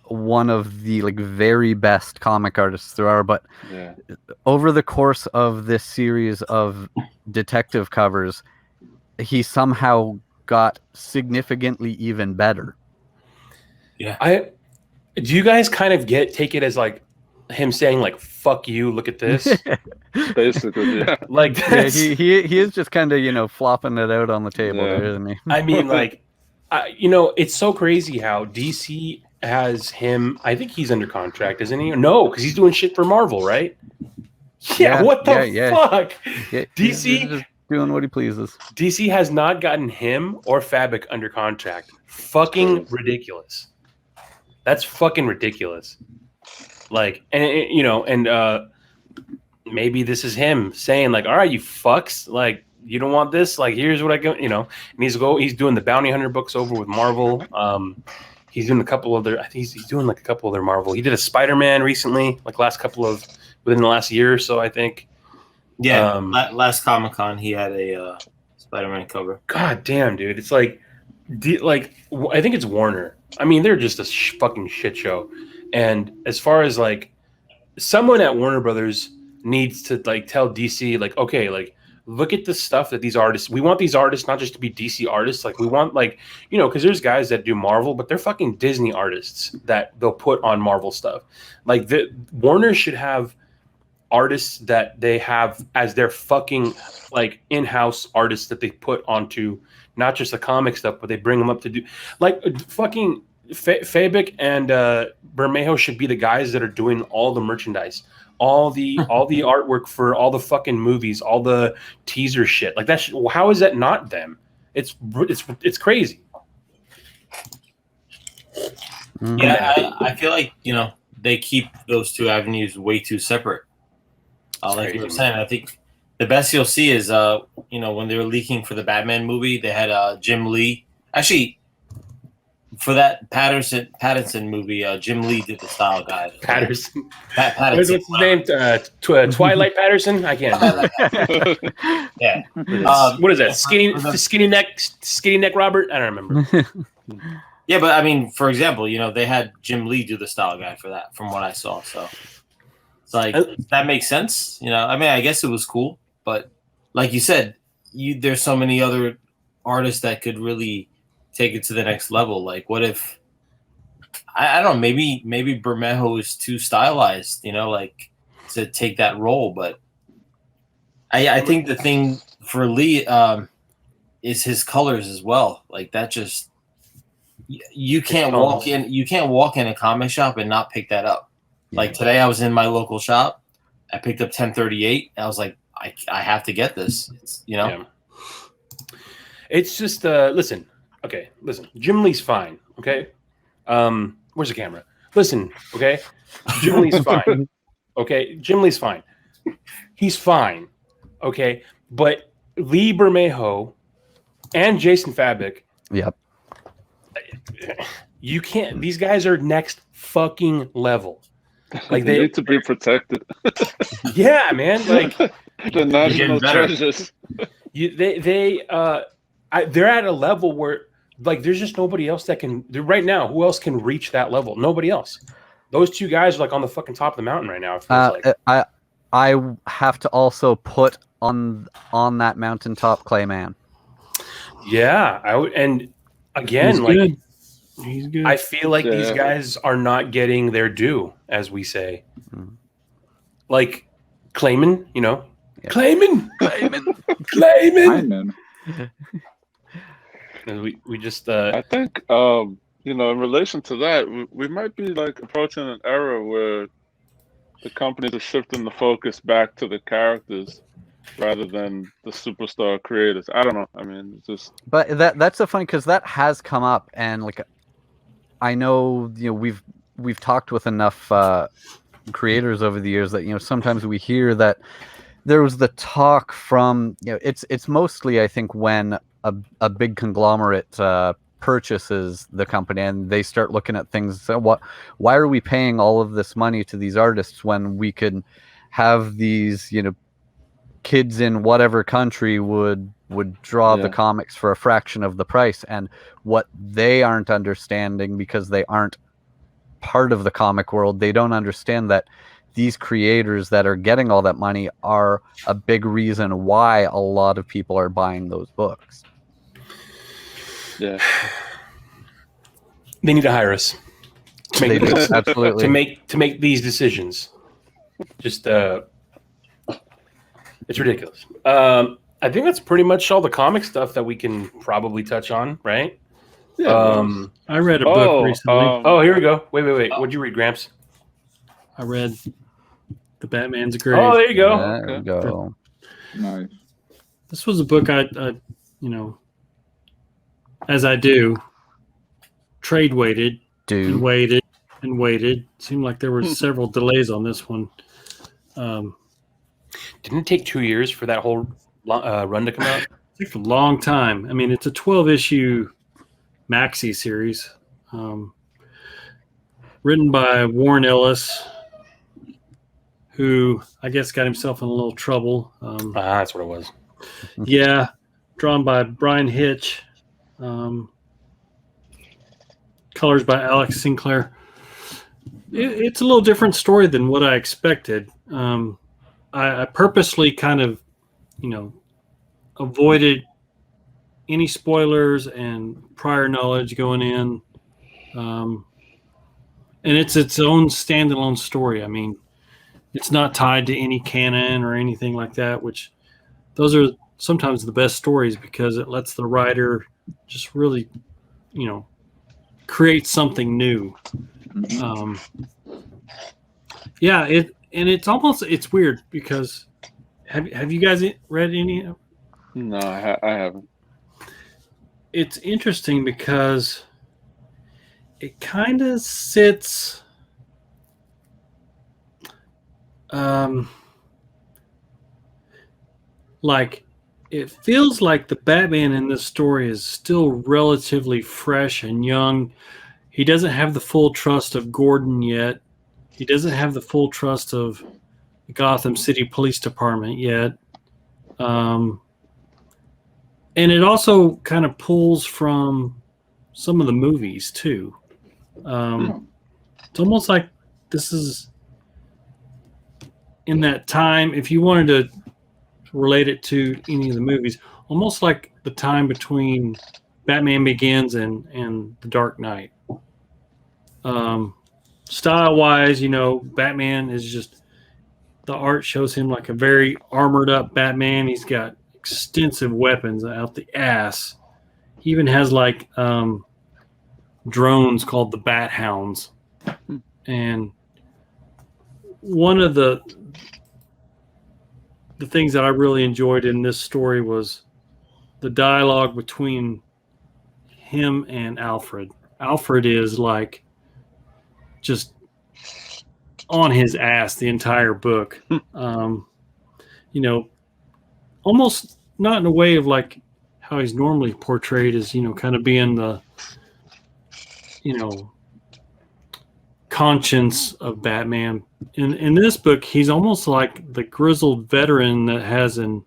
one of the very best comic artists there are, but over the course of this series of detective covers, he somehow got significantly even better. Yeah. Do you guys kind of take it as like him saying like "fuck you"? Look at this. Basically, yeah. Like that's... he is just kind of flopping it out on the table there, isn't he? I mean, it's so crazy how DC has him. I think he's under contract, isn't he? No, because he's doing shit for Marvel, right? Yeah. What the fuck? Yeah, DC just doing what he pleases. DC has not gotten him or Fabok under contract. Fucking ridiculous. That's fucking ridiculous. Maybe this is him saying like, all right, you fucks, like, you don't want this, like, here's what I go, and he's doing the Bounty Hunter books over with Marvel. He's doing he's doing like a couple of their Marvel. He did a Spider-Man recently, like within the last year or so, I think. Yeah, last Comic-Con he had a Spider-Man cover. God damn, dude, it's like I think it's Warner. I mean, they're just a fucking shit show. And as far as like someone at Warner Brothers needs to like tell DC like, okay, like look at the stuff that these artists. We want these artists not just to be DC artists. Like we want because there's guys that do Marvel, but they're fucking Disney artists that they'll put on Marvel stuff. Like Warner should have artists that they have as their fucking like in-house artists that they put onto not just the comic stuff, but they bring them up to do like fucking Fabok and Bermejo should be the guys that are doing all the merchandise, all the artwork for all the fucking movies, all the teaser shit. Like that. How is that not them? It's crazy. Yeah, I feel like they keep those two avenues way too separate. Like you were saying, I think the best you'll see is when they were leaking for the Batman movie, they had Jim Lee. Actually, for that Pattinson movie, Jim Lee did the style guide. Patterson. Pattinson. What's his name? Twilight Patterson? I can't. Yeah. What is that? Skinny neck Robert? I don't remember. Yeah, but I mean, for example, they had Jim Lee do the style guide for that, from what I saw. So it's like that makes sense. I mean, I guess it was cool, but like you said, there's so many other artists that could really take it to the next level. Like, what if I don't know? Maybe Bermejo is too stylized, like to take that role. But I think the thing for Lee is his colors as well. Like that just. You can't walk in a comic shop and not pick that up. Like today I was in my local shop. I picked up 1038. I was like, I have to get this. Yeah. It's just listen. Jim Lee's fine. Okay. Where's the camera? Listen. Okay. Jim Lee's fine. Okay. Jim Lee's fine. He's fine. Okay. But Lee Bermejo and Jason Fabik. Yep. You can't. These guys are next fucking level. Like they need to be protected. Yeah, man. Like the national treasures. They're at a level where like there's just nobody else that can. Right now, who else can reach that level? Nobody else. Those two guys are like on the fucking top of the mountain right now. It feels like. I have to also put on that mountaintop Clayman. Yeah, I would and. Again, he's good. I feel like these guys are not getting their due, as we say. Like Clayman, Clayman. We just. I think in relation to that, we might be like approaching an era where the companies are shifting the focus back to the characters. Rather than the superstar creators. I don't know. I mean, it's just. But that's so funny because that has come up, and like, I know we've talked with enough creators over the years that sometimes we hear that there was the talk from it's mostly I think when a big conglomerate purchases the company and they start looking at things. So why are we paying all of this money to these artists when we could have these kids in whatever country would draw the comics for a fraction of the price? And what they aren't understanding, because they aren't part of the comic world, they don't understand that these creators that are getting all that money are a big reason why a lot of people are buying those books. Yeah, they need to hire us absolutely to make these decisions. Just it's ridiculous. I think that's pretty much all the comic stuff that we can probably touch on, right? Yeah. I read a book recently. Here we go. Wait. What'd you read, Gramps? I read The Batman's Grave. Oh, there you go. There we go. Nice. This was a book I as I do, trade waited and waited and waited. Seemed like there were several delays on this one. Didn't it take 2 years for that whole run to come out? It took a long time. I mean, it's a 12-issue maxi series written by Warren Ellis, who I guess got himself in a little trouble. That's what it was. Yeah, drawn by Brian Hitch. Colors by Alex Sinclair. It's a little different story than what I expected. I purposely kind of, avoided any spoilers and prior knowledge going in. And it's its own standalone story. I mean, it's not tied to any canon or anything like that, which those are sometimes the best stories because it lets the writer just really, create something new. It's weird because have you guys read any? No, I haven't. It's interesting because it kind of sits like it feels like the Batman in this story is still relatively fresh and young. He doesn't have the full trust of Gordon yet. He doesn't have the full trust of the Gotham City Police Department yet. And it also kind of pulls from some of the movies too. It's almost like this is in that time, if you wanted to relate it to any of the movies, almost like the time between Batman Begins and The Dark Knight. Style-wise, Batman is just, the art shows him like a very armored up Batman. He's got extensive weapons out the ass. He even has like drones called the Bat Hounds. And one of the things that I really enjoyed in this story was the dialogue between him and Alfred. Alfred is like just on his ass the entire book. Almost not in a way of like how he's normally portrayed as, kind of being the, conscience of Batman. In this book, he's almost like the grizzled veteran that has an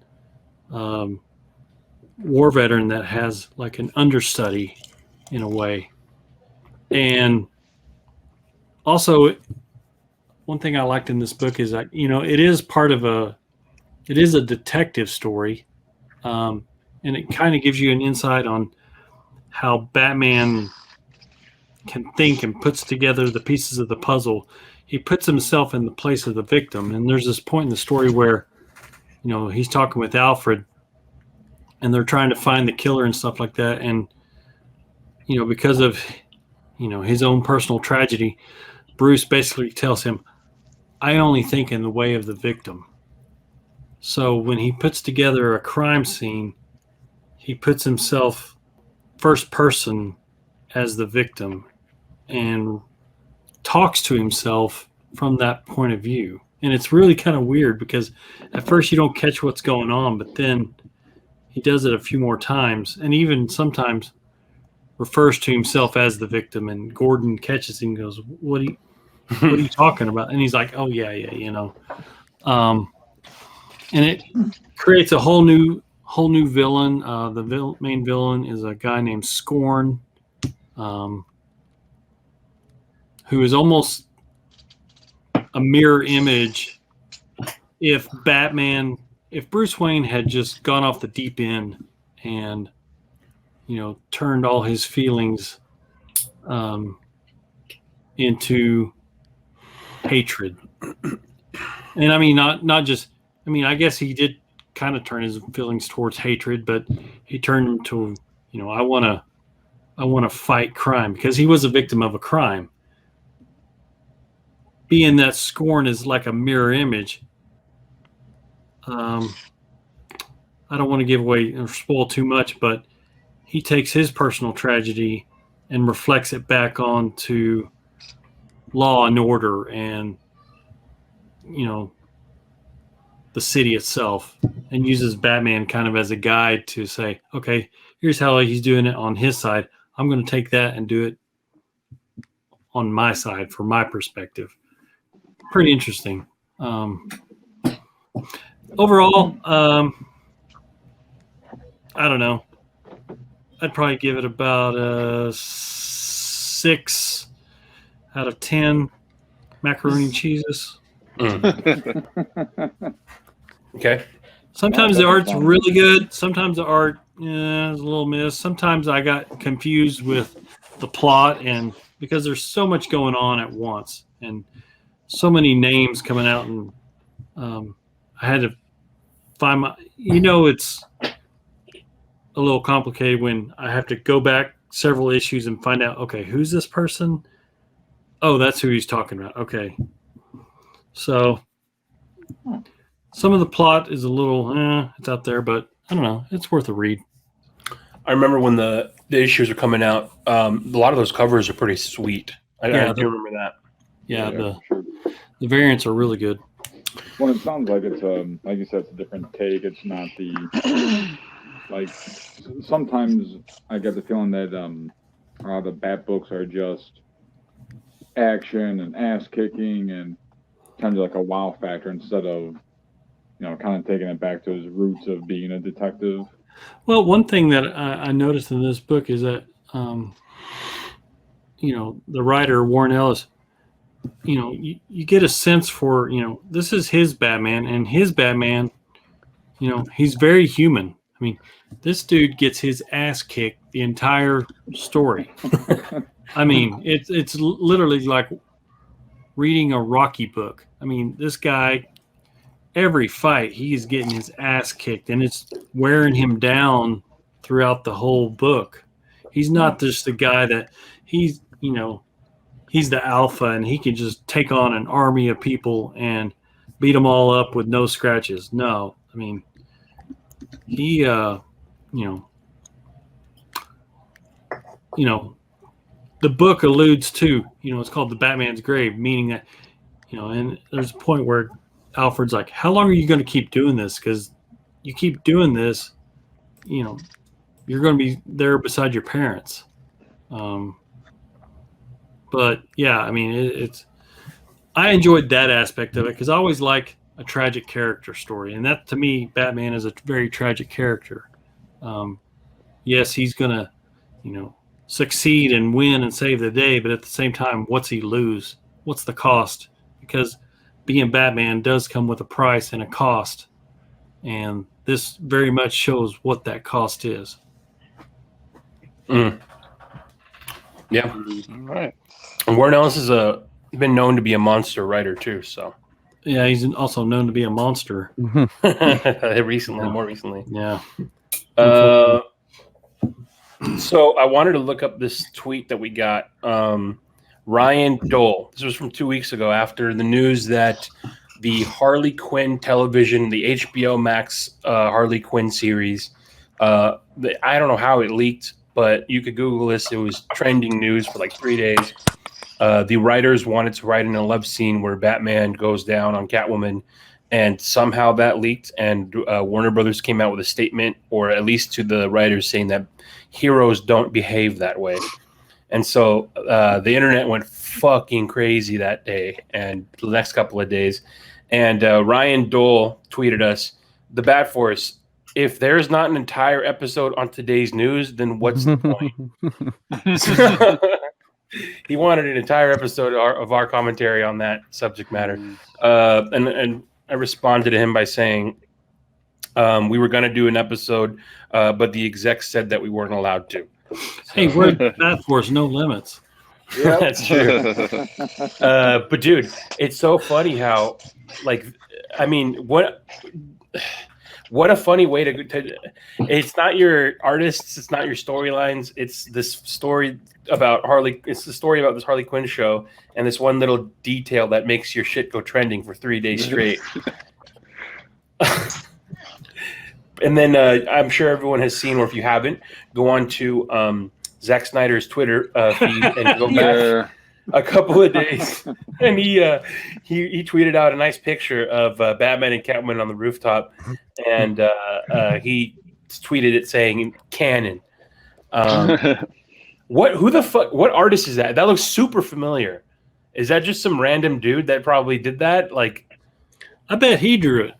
war veteran that has like an understudy in a way. And also, one thing I liked in this book is that, it is a detective story. And it kind of gives you an insight on how Batman can think and puts together the pieces of the puzzle. He puts himself in the place of the victim. And there's this point in the story where, he's talking with Alfred and they're trying to find the killer and stuff like that. And, because of, his own personal tragedy, Bruce basically tells him, I only think in the way of the victim. So when he puts together a crime scene, he puts himself first person as the victim and talks to himself from that point of view. And it's really kind of weird because at first you don't catch what's going on, but then he does it a few more times and even sometimes refers to himself as the victim, and Gordon catches him and goes, what are you talking about? And he's like, oh yeah. And it creates a whole new villain. The main villain is a guy named Scorn, who is almost a mirror image. If Bruce Wayne had just gone off the deep end and, turned all his feelings into hatred. And I mean, not just, I guess he did kind of turn his feelings towards hatred, but he turned them to, I want to fight crime because he was a victim of a crime. Being that Scorn is like a mirror image, I don't want to give away or spoil too much, but he takes his personal tragedy and reflects it back onto law and order and, the city itself, and uses Batman kind of as a guide to say, okay, here's how he's doing it on his side. I'm going to take that and do it on my side from my perspective. Pretty interesting. Overall, I don't know. I'd probably give it about a 6 out of 10 macaroni and cheeses. Okay. Sometimes the art's really good. Sometimes the art is a little miss. Sometimes I got confused with the plot, and because there's so much going on at once and so many names coming out, and I had to find it's a little complicated when I have to go back several issues and find out, okay, who's this person? Oh, that's who he's talking about. Okay. So some of the plot is a little, it's out there, but I don't know. It's worth a read. I remember when the the issues are coming out, a lot of those covers are pretty sweet. I do remember that. Yeah, the variants are really good. Well, it sounds like it's like you said, it's a different take. It's not the like sometimes I get the feeling that the Bat books are just action and ass kicking and kind of like a wow factor instead of kind of taking it back to his roots of being a detective. Well, one thing that I noticed in this book is that the writer Warren Ellis, you get a sense for this is his Batman, and his Batman, he's very human. I mean, this dude gets his ass kicked the entire story. I mean, it's literally like reading a Rocky book. I mean, this guy, every fight, he's getting his ass kicked, and it's wearing him down throughout the whole book. He's not just the guy that he's the alpha, and he can just take on an army of people and beat them all up with no scratches. No, I mean, he, the book alludes to, it's called The Batman's Grave, meaning that, and there's a point where Alfred's like, how long are you going to keep doing this? Because you keep doing this, you're going to be there beside your parents. But yeah, I mean, I enjoyed that aspect of it because I always like a tragic character story. And that, to me, Batman is a very tragic character. Yes, he's going to, succeed and win and save the day, but at the same time, what's he lose? What's the cost? Because being Batman does come with a price and a cost. And this very much shows what that cost is. Mm. Yeah. All right. And Warren Ellis has been known to be a monster writer too, so. Yeah, he's also known to be a monster. More recently. Yeah. So I wanted to look up this tweet that we got. Ryan Dole. This was from 2 weeks ago after the news that the Harley Quinn television, the HBO Max Harley Quinn series, I don't know how it leaked, but you could Google this. It was trending news for like 3 days. The writers wanted to write in a love scene where Batman goes down on Catwoman, and somehow that leaked, and Warner Brothers came out with a statement, or at least to the writers, saying that heroes don't behave that way. And so the internet went fucking crazy that day and the next couple of days. And Ryan Dole tweeted us, the Bat Force, if there's not an entire episode on today's news, then what's the point? He wanted an entire episode of our commentary on that subject matter. And I responded to him by saying we were going to do an episode, but the execs said that we weren't allowed to. So. Hey, we're Bat Force, no limits. Yeah, that's true. But dude, it's so funny how, what a funny way to it's not your artists, it's not your storylines, it's this story about it's the story about this Harley Quinn show and this one little detail that makes your shit go trending for 3 days straight. And then I'm sure everyone has seen, or if you haven't, go on to Zack Snyder's Twitter feed and go back a couple of days. And he tweeted out a nice picture of Batman and Catwoman on the rooftop, and he tweeted it saying "canon." Who the fuck? What artist is that? That looks super familiar. Is that just some random dude that probably did that? Like, I bet he drew it.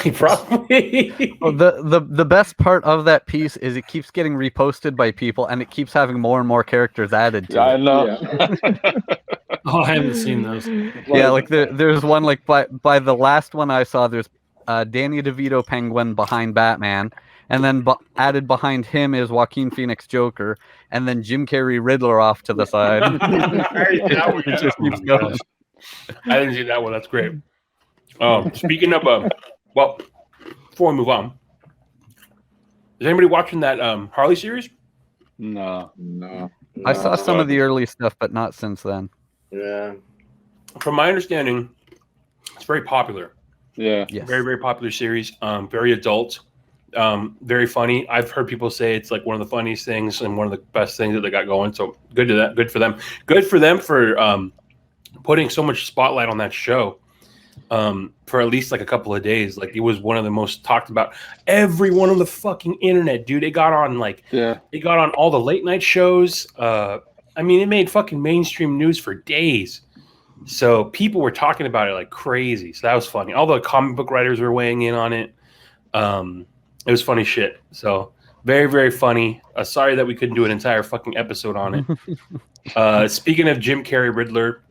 He probably. Well, the best part of that piece is it keeps getting reposted by people, and it keeps having more and more characters added to it. I know. Yeah. Oh, I haven't seen those. Yeah, like there's one like by the last one I saw. There's Danny DeVito Penguin behind Batman, and then added behind him is Joaquin Phoenix Joker, and then Jim Carrey Riddler off to the side. It just keeps going. I didn't see that one. That's great. Speaking of, well, before we move on, is anybody watching that Harley series? No. I saw some of the early stuff, but not since then. Yeah. From my understanding, it's very popular. Yeah. Yes. Very, very popular series. Very adult. Very funny. I've heard people say it's like one of the funniest things and one of the best things that they got going. So good to that. Good for them. Good for them for putting so much spotlight on that show for at least like a couple of days. Like it was one of the most talked about. Everyone on the fucking internet, dude. It got on it got on all the late night shows. I mean, it made fucking mainstream news for days. So people were talking about it like crazy. So that was funny. All the comic book writers were weighing in on it. It was funny shit. So very, very funny. Sorry that we couldn't do an entire fucking episode on it. Speaking of Jim Carrey Riddler,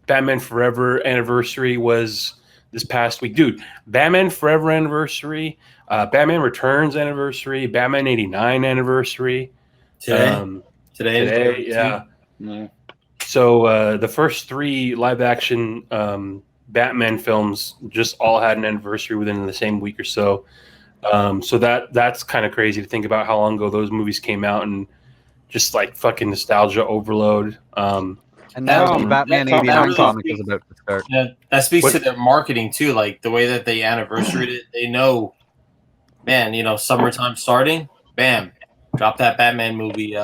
Batman Forever anniversary was this past week. Dude, Batman Forever anniversary, Batman Returns anniversary, Batman 89 anniversary. Today, yeah. So the first 3 live action Batman films just all had an anniversary within the same week or so. So that's kind of crazy to think about how long ago those movies came out and just like fucking nostalgia overload. And now the Batman 89 comic is about to start. Yeah, that speaks to their marketing too, like the way that they anniversaried it. They know, man, summertime starting, bam, drop that Batman movie,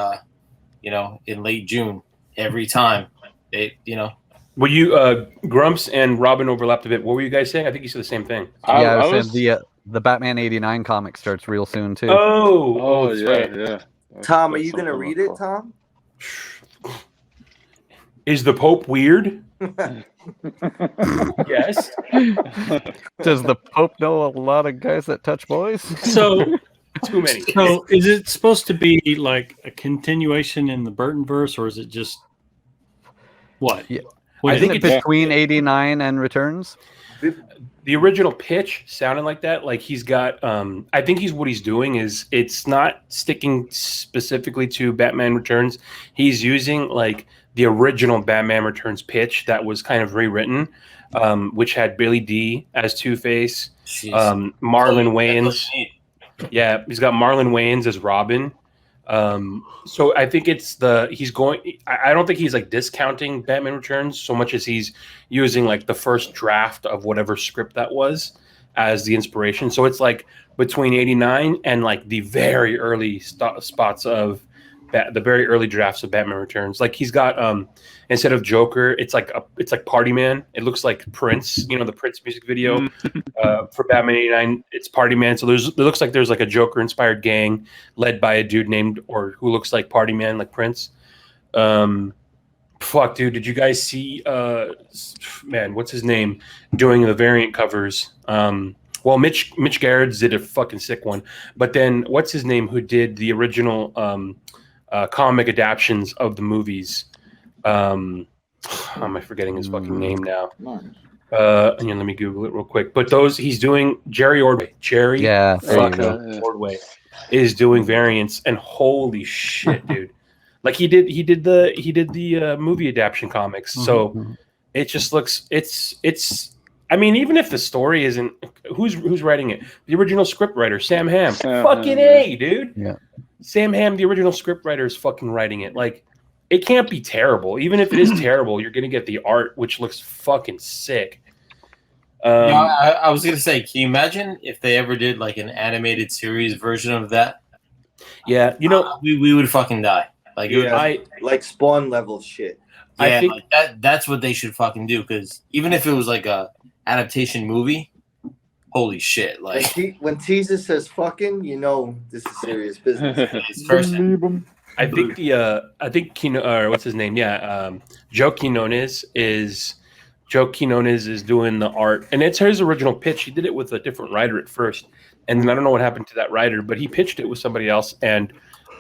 in late June every time. Were you Grumps and Robin overlapped a bit? What were you guys saying? I think you said the same thing. Yeah, I was saying the Batman 89 comic starts real soon too. Oh, yeah, right. yeah. Tom, are you gonna read it, Tom? Is the Pope weird? Yes. Does the Pope know a lot of guys that touch boys? So too many. So is it supposed to be like a continuation in the Burton verse, or is it just what? Yeah. I think it's between 89 and Returns. The original pitch sounded like that. Like he's got, I think what he's doing is it's not sticking specifically to Batman Returns. He's using like the original Batman Returns pitch that was kind of rewritten, which had Billy D as Two-Face, Marlon Wayans. Yeah, he's got Marlon Wayans as Robin. So I think I don't think he's like discounting Batman Returns so much as he's using like the first draft of whatever script that was as the inspiration. So it's like between 89 and like the very early spots of the very early drafts of Batman Returns. Like he's got instead of Joker, it's like Party Man. It looks like Prince, the Prince music video for Batman 89. It's Party Man. So it looks like there's like a Joker inspired gang led by a dude who looks like Party Man, like Prince. Fuck, dude, did you guys see what's his name doing the variant covers? Well, Mitch Gerrits did a fucking sick one, but then what's his name who did the original comic adaptions of the movies? How am I forgetting his fucking name now? And let me Google it real quick. But he's doing Jerry Ordway. Ordway is doing variants, and holy shit, dude! Like he did the movie adaptation comics. So it just looks it's. I mean, even if the story isn't, who's writing it? The original script writer, Sam Hamm. Fucking A, dude. Yeah. Sam Hamm, the original script writer, is fucking writing it. Like, it can't be terrible. Even if it is terrible, you're gonna get the art, which looks fucking sick. I was gonna say, can you imagine if they ever did like an animated series version of that? Yeah, we would fucking die. Like, like Spawn level shit. Yeah, I think that's what they should fucking do. Because even if it was like a adaptation movie, holy shit! Like when Teaser says "fucking," this is serious business. I think what's his name? Yeah, Joe Quinones is doing the art, and it's his original pitch. He did it with a different writer at first, and then I don't know what happened to that writer, but he pitched it with somebody else, and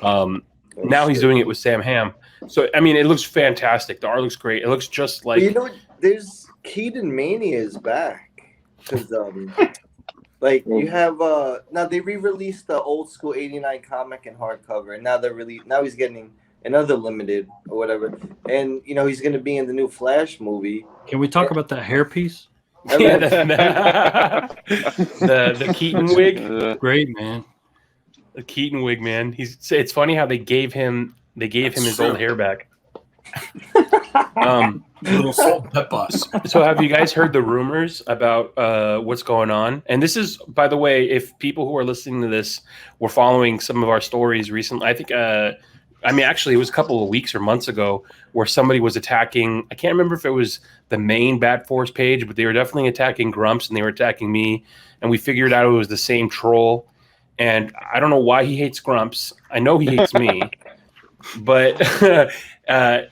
now he's doing it with Sam Hamm. So I mean, it looks fantastic. The art looks great. It looks just like there's Keaton Mania is back because you have now they re-released the old school 89 comic and hardcover, and now he's getting another limited or whatever, and he's going to be in the new Flash movie. Can we talk about that hairpiece? Yeah, the Keaton wig. Great, man. The Keaton wig, man. It's funny how they gave him his old hair back. Little salt and pepper. So have you guys heard the rumors about what's going on? And this is, by the way, if people who are listening to this were following some of our stories recently, I think, actually, it was a couple of weeks or months ago where somebody was attacking. I can't remember if it was the main Bat Force page, but they were definitely attacking Grumps and they were attacking me. And we figured out it was the same troll. And I don't know why he hates Grumps. I know he hates me. But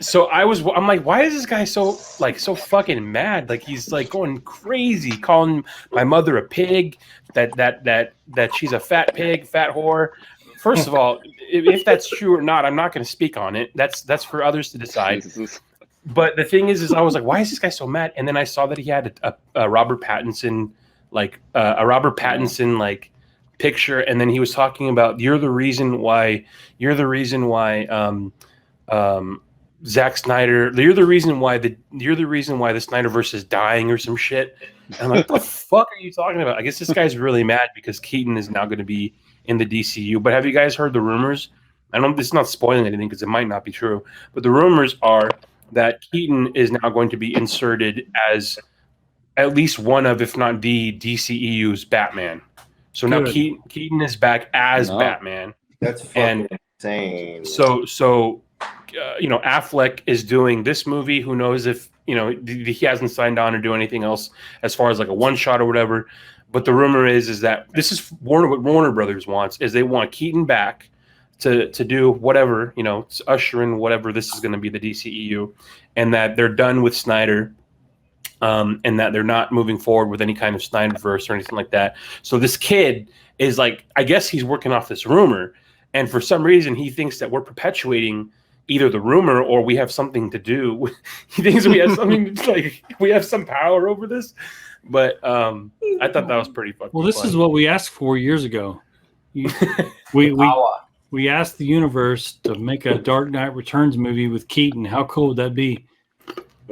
so I'm like, why is this guy so fucking mad? Like he's like going crazy, calling my mother a pig, that she's a fat pig, fat whore. First of all, if that's true or not, I'm not going to speak on it. That's for others to decide. Jesus. But the thing is I was like, why is this guy so mad? And then I saw that he had a Robert Pattinson picture, and then he was talking about you're the reason why Zack Snyder, you're the reason why the Snyderverse is dying or some shit. And I'm like, what the fuck are you talking about? I guess this guy's really mad because Keaton is now going to be in the DCU. But have you guys heard the rumors? This is not spoiling anything because it might not be true, but the rumors are that Keaton is now going to be inserted as at least one of, if not the DCEU's Batman. So now Keaton is back as Batman. That's fucking insane. So Affleck is doing this movie. Who knows if he hasn't signed on or do anything else as far as like a one shot or whatever. But the rumor is that this is what Warner Brothers wants, is they want Keaton back to do whatever, usher in whatever this is going to be, the DCEU, and that they're done with Snyder. And that they're not moving forward with any kind of Snyderverse or anything like that. So this kid is like, I guess he's working off this rumor, and for some reason he thinks that we're perpetuating either the rumor or we have something to do. He thinks we have something we have some power over this. But I thought that was pretty fucking. Well, this is what we asked 4 years ago. We asked the universe to make a Dark Knight Returns movie with Keaton. How cool would that be?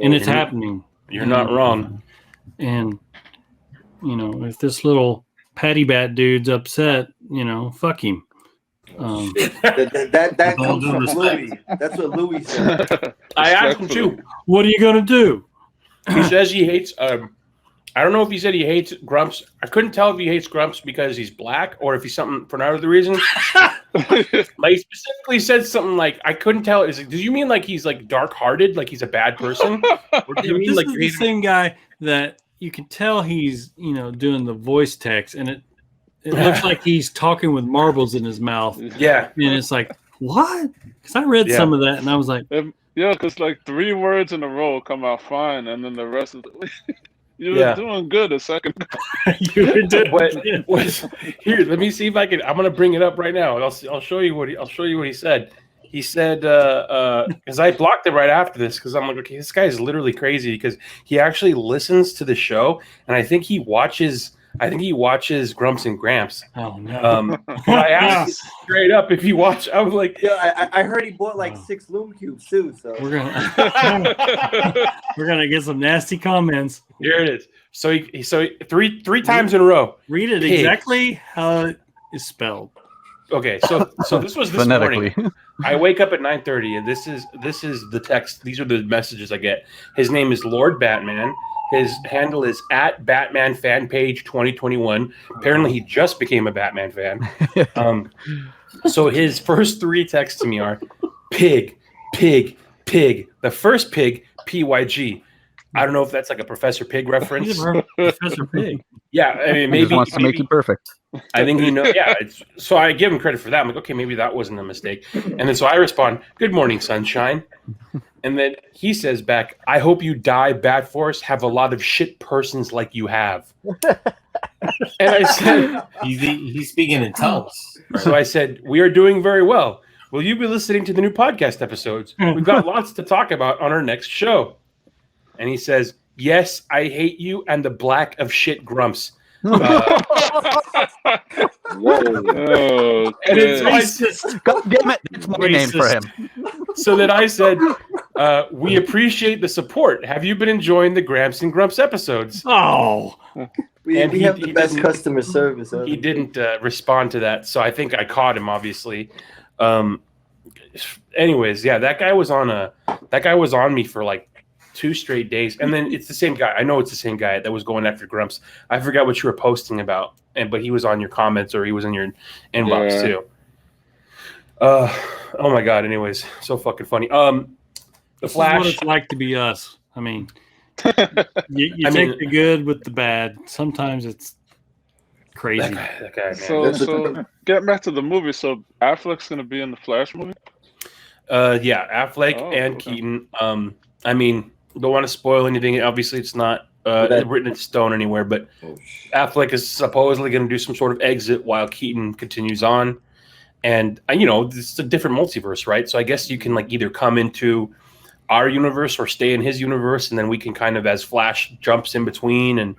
And it's happening. You're not wrong. And, if this little patty bat dude's upset, fuck him. That comes from Louis. That's what Louis said. I asked him too. What are you going to do? He says he hates, I don't know if he said he hates Grumps. I couldn't tell if he hates Grumps because he's black or if he's something for no other reason. Like, he specifically said something like, I couldn't tell. Is it, do you mean like he's like dark-hearted, like he's a bad person? Or do you mean this like is the same guy that you can tell he's doing the voice text, and it looks like he's talking with marbles in his mouth. Yeah, and it's like, what? Because I read some of that, and I was like, yeah, because like 3 words in a row come out fine, and then the rest of the. You were doing good a second ago. You were doing Here, let me see if I can. I'm gonna bring it up right now. I'll show you what he said. He said because I blocked it right after this because I'm like, okay, this guy is literally crazy because he actually listens to the show, and I think he watches Grumps and Gramps. Oh no! I asked straight up if he watched. I was like, yeah, I heard he bought like 6 Loom Cubes too. So we're gonna get some nasty comments. Here it is. So three times in a row. Read it exactly how it is spelled. Okay, so this was this morning. I wake up at 9:30, and this is the text. These are the messages I get. His name is Lord Batman. His handle is @BatmanFanPage 2021. Apparently, he just became a Batman fan. So his first 3 texts to me are pig, pig, pig. The first pig, PYG. I don't know if that's like a Professor Pig reference. Professor Pig. Yeah, I mean, maybe he wants to make it perfect. I think yeah. So I give him credit for that. I'm like, okay, maybe that wasn't a mistake. And then so I respond, "Good morning, sunshine." And then he says back, "I hope you die, Bat Force. Have a lot of shit persons like you have." And I said, "He's speaking in tongues." So I said, "We are doing very well. Will you be listening to the new podcast episodes? We've got lots to talk about on our next show." And he says, "Yes, I hate you and the black of shit Grumps." Whoa. And it's racist. God damn it. That's my name for him. So then I said, "We appreciate the support. Have you been enjoying the Gramps and Grumps episodes?" Oh. We have the best customer service. He didn't respond to that. So I think I caught him, obviously. Anyways, yeah, that guy was on me for like 2 straight days, and then it's the same guy. I know it's the same guy that was going after Grumps. I forgot what you were posting about, but he was on your comments or he was in your inbox too. Oh my god. Anyways, so fucking funny. The Flash. Is what it's like to be us. I mean, you take the good with the bad. Sometimes it's crazy. That guy, man. So get back to the movie. So Affleck's gonna be in the Flash movie. Yeah, Affleck and Keaton. I mean, don't want to spoil anything. Obviously, it's not written in stone anywhere. But Affleck is supposedly going to do some sort of exit while Keaton continues on. And it's a different multiverse, right? So I guess you can like either come into our universe or stay in his universe, and then we can kind of, as Flash jumps in between, and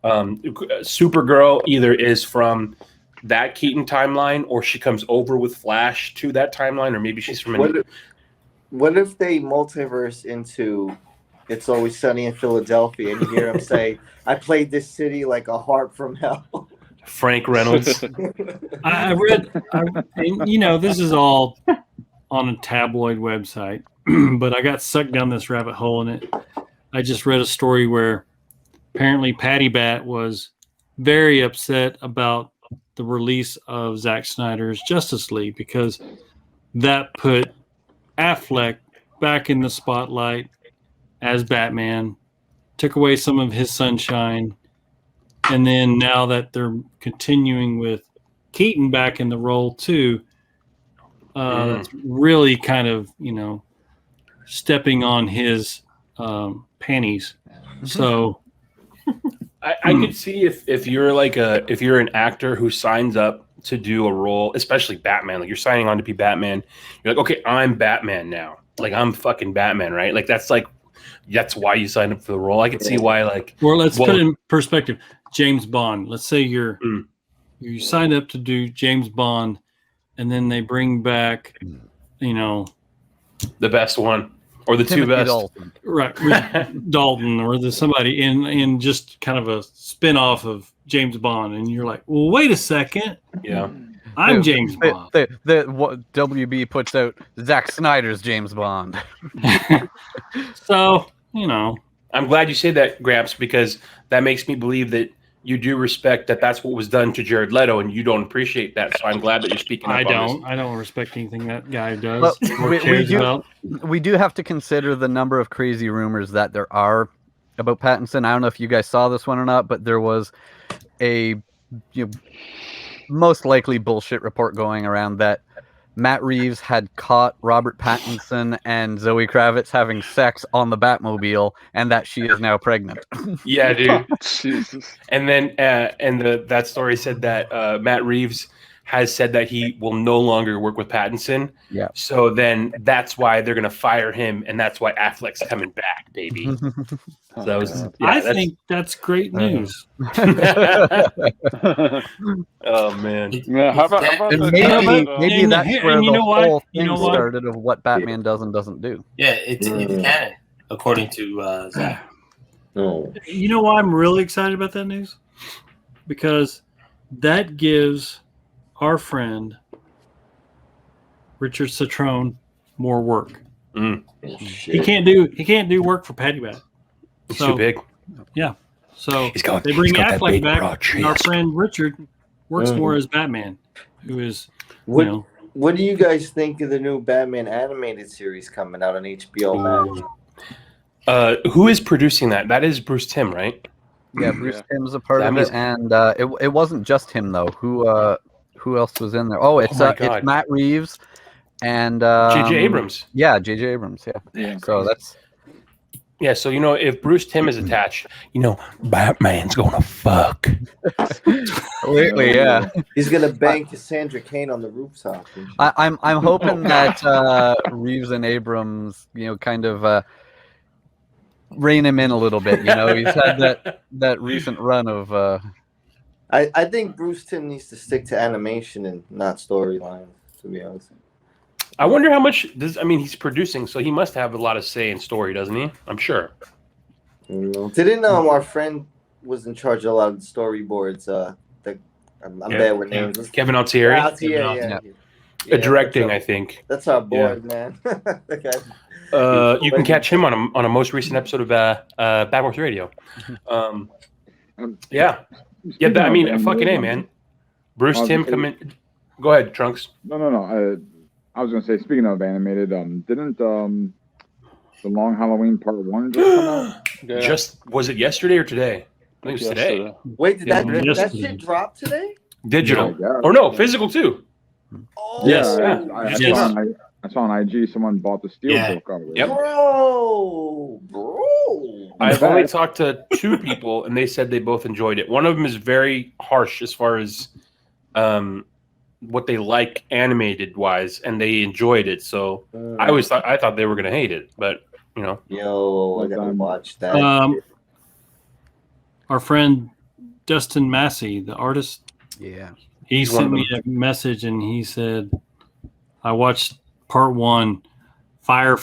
Supergirl either is from that Keaton timeline, or she comes over with Flash to that timeline, or maybe she's from. What if they multiverse into It's Always Sunny in Philadelphia, and you hear him say, "I played this city like a harp from hell." Frank Reynolds. I read, and this is all on a tabloid website, but I got sucked down this rabbit hole in it. I just read a story where apparently Patty Bat was very upset about the release of Zack Snyder's Justice League because that put Affleck back in the spotlight as Batman, took away some of his sunshine. And then now that they're continuing with Keaton back in the role too, that's really kind of, stepping on his panties. So I could see if you're if you're an actor who signs up to do a role, especially Batman, like you're signing on to be Batman, you're like, okay, I'm Batman now. Like I'm fucking Batman, right? Like that's why you signed up for the role. I could see why let's put it in perspective. James Bond. Let's say you signed up to do James Bond, and then they bring back, the best one or the two best, Dalton. Right? Dalton or somebody in just kind of a spin-off of James Bond, and you're like, well, wait a second, I'm James Bond. What WB puts out Zack Snyder's James Bond. So I'm glad you say that, Gramps, because that makes me believe that you do respect that that's what was done to Jared Leto, and you don't appreciate that. So I'm glad that you're speaking up on this. I don't respect anything that guy does. We do have to consider the number of crazy rumors that there are about Pattinson. I don't know if you guys saw this one or not, but there was a most likely bullshit report going around that Matt Reeves had caught Robert Pattinson and Zoe Kravitz having sex on the Batmobile, and that she is now pregnant. Yeah, dude. Jesus. And then, that story said that Matt Reeves has said that he will no longer work with Pattinson. Yeah. So then that's why they're gonna fire him, and that's why Affleck's coming back, baby. So I think that's great news. Oh man. Yeah, how about maybe that's where the whole thing started of what Batman does and doesn't do. Yeah, it's canon, according to Zach. You know why I'm really excited about that news? Because that gives our friend Richard Citrone more work. He can't do work for Patty Bat. He's too big. Yeah. So they bring Affleck back, and our friend Richard works more as Batman, who is What do you guys think of the new Batman animated series coming out on HBO Max? Who is producing that? That is Bruce Timm, right? Yeah, Bruce Timm's a part of it, and it wasn't just him though. Who else was in there? Oh, it's Matt Reeves and J.J. Abrams. Yeah, J.J. Abrams. Yeah. So that's. Yeah, so if Bruce Timm is attached, Batman's gonna fuck. Lately, yeah. He's gonna bang Cassandra Cain on the rooftop. I'm hoping that Reeves and Abrams, kind of rein him in a little bit. He's had that recent run of. I think Bruce Timm needs to stick to animation and not storylines, to be honest. I wonder how much he's producing, so he must have a lot of say in story, doesn't he? I'm sure. Didn't our friend was in charge of a lot of the storyboards? I'm bad with names. Kevin Altieri. Yeah. Directing, I think. That's our boy, man. That guy. You can catch him on a most recent episode of Bad Horse Radio. Yeah. I mean, fucking A, man. Bruce Timm come in. Go ahead, Trunks. No. I was gonna say, speaking of animated, didn't the Long Halloween Part 1 just come out? Yeah. Was it yesterday or today? I think it was today. Wait, did that shit drop today? Digital. Or no, physical too. Oh, yes. I saw on IG someone bought the steelbook of it. Yep. Bro. I've only talked to 2 people, and they said they both enjoyed it. One of them is very harsh as far as what they like animated wise, and they enjoyed it. So I thought they were gonna hate it, but you know. Yo, I gotta watch that. Our friend Dustin Massey, the artist, he sent me a message and he said, "I watched Part 1. Fire.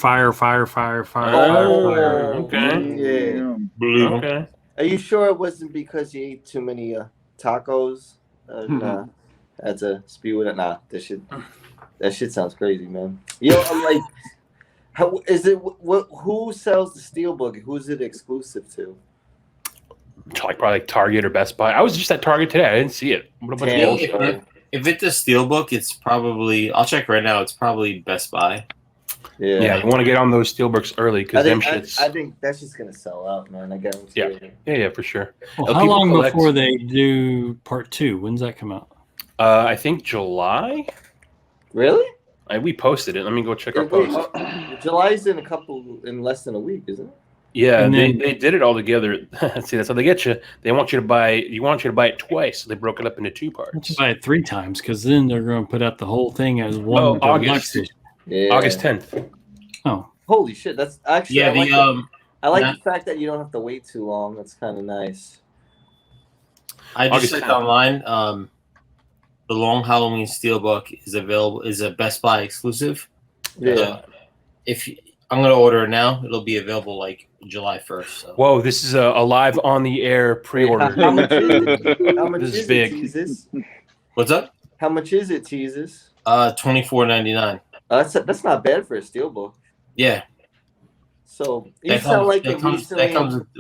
Okay. Yeah. Blue. Okay. Are you sure it wasn't because you ate too many tacos? Nah, that's a spew with it. Nah, that shit sounds crazy, man. Yo, I'm like, how is it? Who sells the steelbook? Who's it exclusive to? Probably Target or Best Buy. I was just at Target today. I didn't see it. If it's a steelbook, it's probably. I'll check right now. It's probably Best Buy. Yeah, you want to get on those steelbooks early because them shits. I think that's just gonna sell out, man. I guarantee it. Yeah, for sure. Well, how long before they do Part 2? When's that come out? I think July. Really? We posted it. Let me go check our post. July's in less than a week, isn't it? Yeah, and they did it all together. See, that's how they get you. They want you to buy it twice. So they broke it up into 2 parts. Just buy it 3 times because then they're going to put out the whole thing as one. August 10th. Oh, holy shit! That's actually I like the fact that you don't have to wait too long. That's kind of nice. I just checked online. The Long Halloween Steelbook is a Best Buy exclusive. Yeah. I'm gonna order it now, it'll be available like July 1st. So. Whoa, this is a live on the air pre-order. How much is it? How much This is is big. it, Jesus? What's up? How much is it, Jesus? $24.99. That's not bad for a steelbook. Yeah. So you sound like that comes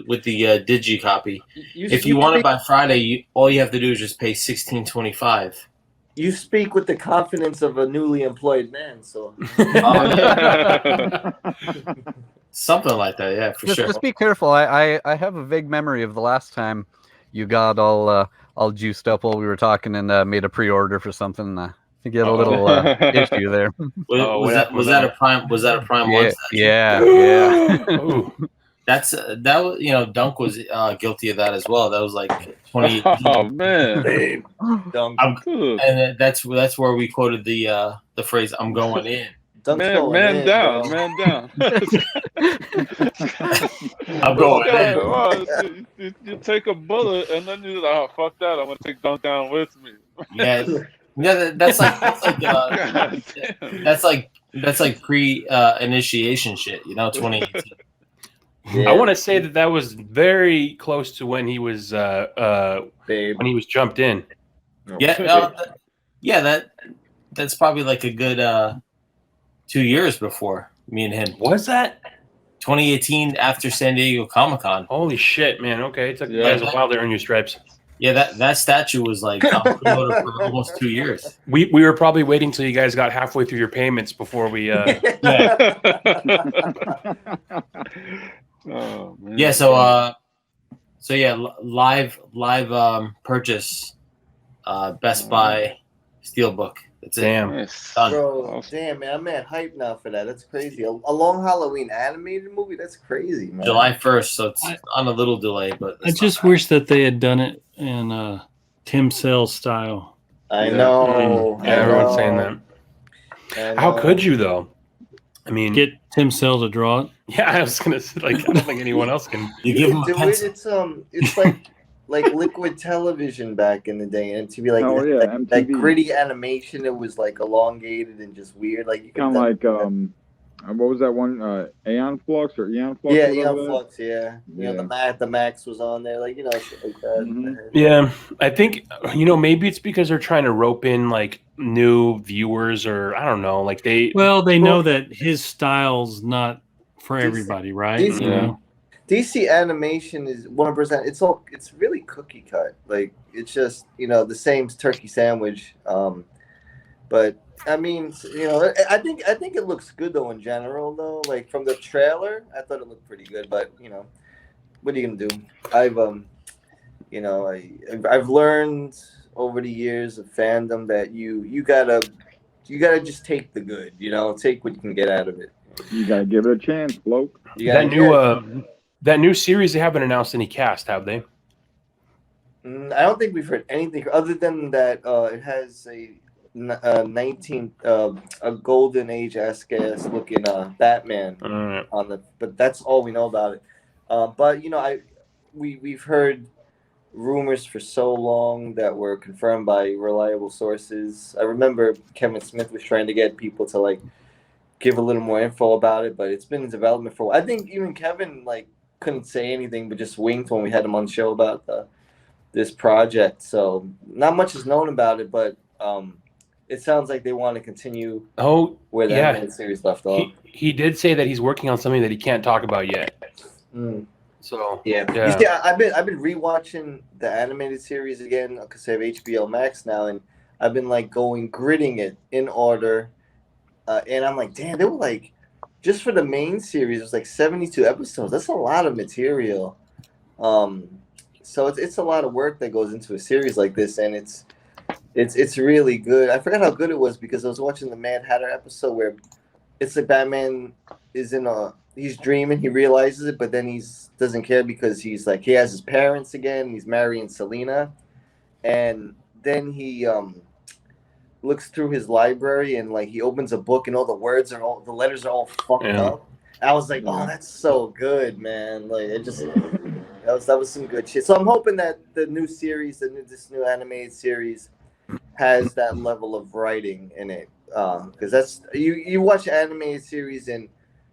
with the digi copy. If you want it by Friday, all you have to do is just pay $16.25. You speak with the confidence of a newly employed man, so something like that, yeah, for sure. Just be careful. I have a vague memory of the last time you got all juiced up while we were talking and made a pre-order for something. I think you had a little issue there. Was that a prime? Was that a prime one? Yeah. That was Dunk was guilty of that as well. That was like 2018. Oh man, Dunk. And that's where we quoted the phrase "I'm going in." Man down. I'm going in. You take a bullet and then you're like, oh fuck that! I'm gonna take Dunk down with me. Yeah, that's like pre-initiation shit. 2018. Yeah. I want to say that was very close to when he was when he was jumped in. That's probably like a good 2 years before me and him. Was that 2018 after San Diego Comic-Con? Holy shit, man! Okay, it took you guys a while to earn your stripes. Yeah, that statue was like promoted for almost 2 years. We were probably waiting till you guys got halfway through your payments before we. Oh, man. Yeah, so live purchase Best Buy Steelbook. That's damn. it. Done. Bro, damn man, I'm at hype now for that. That's crazy. A Long Halloween animated movie. That's crazy, man. July 1st, so it's on a little delay, but I just wish that they had done it in Tim Sale style. I know. Yeah, everyone's saying that. How could you though? I mean, get Tim Sale to draw it. Yeah, I was gonna say, like, I don't think anyone else can. You give him a pencil. It's like liquid television back in the day, and to be like that gritty animation, it was like elongated and just weird. Like kind of like what was that one? Aeon Flux or Eon Flux? Yeah, Eon Flux. Yeah, you know the Max was on there, like shit like that. Mm-hmm. Yeah, I think maybe it's because they're trying to rope in like new viewers, or I don't know, like they. Well, they know that his style's not for everybody, right? DC, You know? DC animation is 100%. It's really cookie cut. Like it's just the same turkey sandwich. But I mean, I think it looks good though in general though. Like from the trailer, I thought it looked pretty good. But what are you gonna do? I've learned over the years of fandom that you gotta just take the good. Take what you can get out of it. You gotta give it a chance, bloke. That new series, they haven't announced any cast, have they? I don't think we've heard anything other than that. It has a golden age-esque looking Batman on the. But that's all we know about it. But we've heard rumors for so long that were confirmed by reliable sources. I remember Kevin Smith was trying to get people to give a little more info about it, but it's been in development for a while. I think even Kevin couldn't say anything, but just winked when we had him on the show about this project. So not much is known about it, but it sounds like they want to continue where the animated series left off. He did say that he's working on something that he can't talk about yet. So yeah. You see, I've been rewatching the animated series again because I have HBO Max now, and I've been gridding it in order, and I'm like, damn, they were just for the main series, it was 72 episodes. That's a lot of material. So it's a lot of work that goes into a series like this, and it's really good. I forgot how good it was because I was watching the Mad Hatter episode where it's like Batman is he's dreaming, he realizes it, but then he doesn't care because he has his parents again, he's marrying Selena, and then he looks through his library and he opens a book and all the letters are all fucked up. I was like, oh, that's so good, man. That was some good shit. So I'm hoping that the new series, this new animated series, has that level of writing in it. Because that's you watch animated series and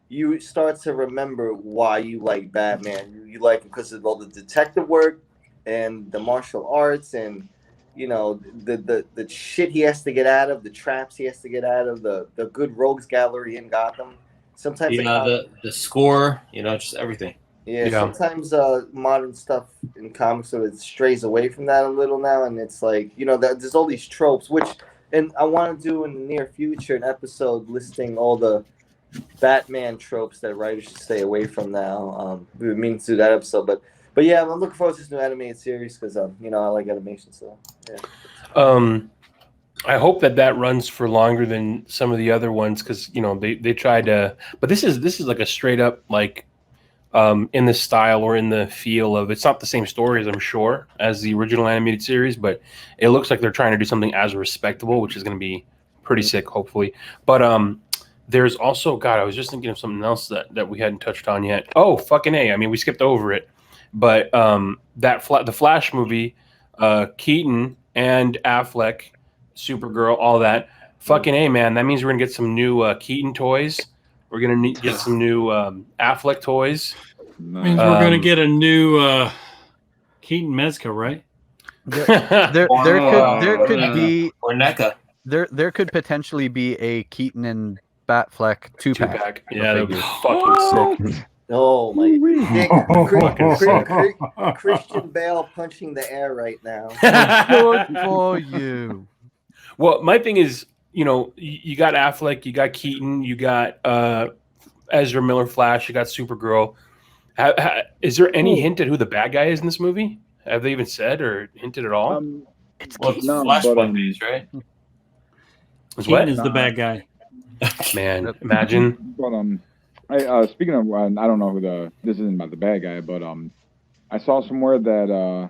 you start to remember why you like Batman. You like him because of all the detective work and the martial arts and the shit he has to get out of, the traps he has to get out of, the good rogues gallery in Gotham. Sometimes the score, just everything. Yeah, sometimes modern stuff in comics sort of strays away from that a little now, and it's there's all these tropes, and I want to do in the near future an episode listing all the Batman tropes that writers should stay away from now. We were meaning to do that episode, but yeah, I'm looking forward to this new animated series because I like animation, so yeah. I hope that runs for longer than some of the other ones because they tried to, but this is like a straight up in the style or in the feel of, it's not the same story I'm sure as the original animated series, but it looks like they're trying to do something as respectable, which is going to be pretty sick, hopefully. But there's also, God, I was just thinking of something else that we hadn't touched on yet. Oh, fucking A. I mean, we skipped over it, but the Flash movie, Keaton and Affleck, Supergirl, all that. Fucking A, man. That means we're gonna get some new Keaton toys. We're gonna get some new Affleck toys. Means we're gonna get a new Keaton Mezco, right? There could be or NECA. There could potentially be a Keaton and Batfleck two-pack. Yeah, that would be fucking sick. Oh my! Christian Bale punching the air right now. Good for you. Well, my thing is, you got Affleck, you got Keaton, you got Ezra Miller Flash, you got Supergirl. Is there any hint at who the bad guy is in this movie? Have they even said or hinted at all? It's Flashpoint movies, right? Keaton is the bad guy. Man, imagine. But speaking of, I don't know who this isn't about the bad guy, but I saw somewhere that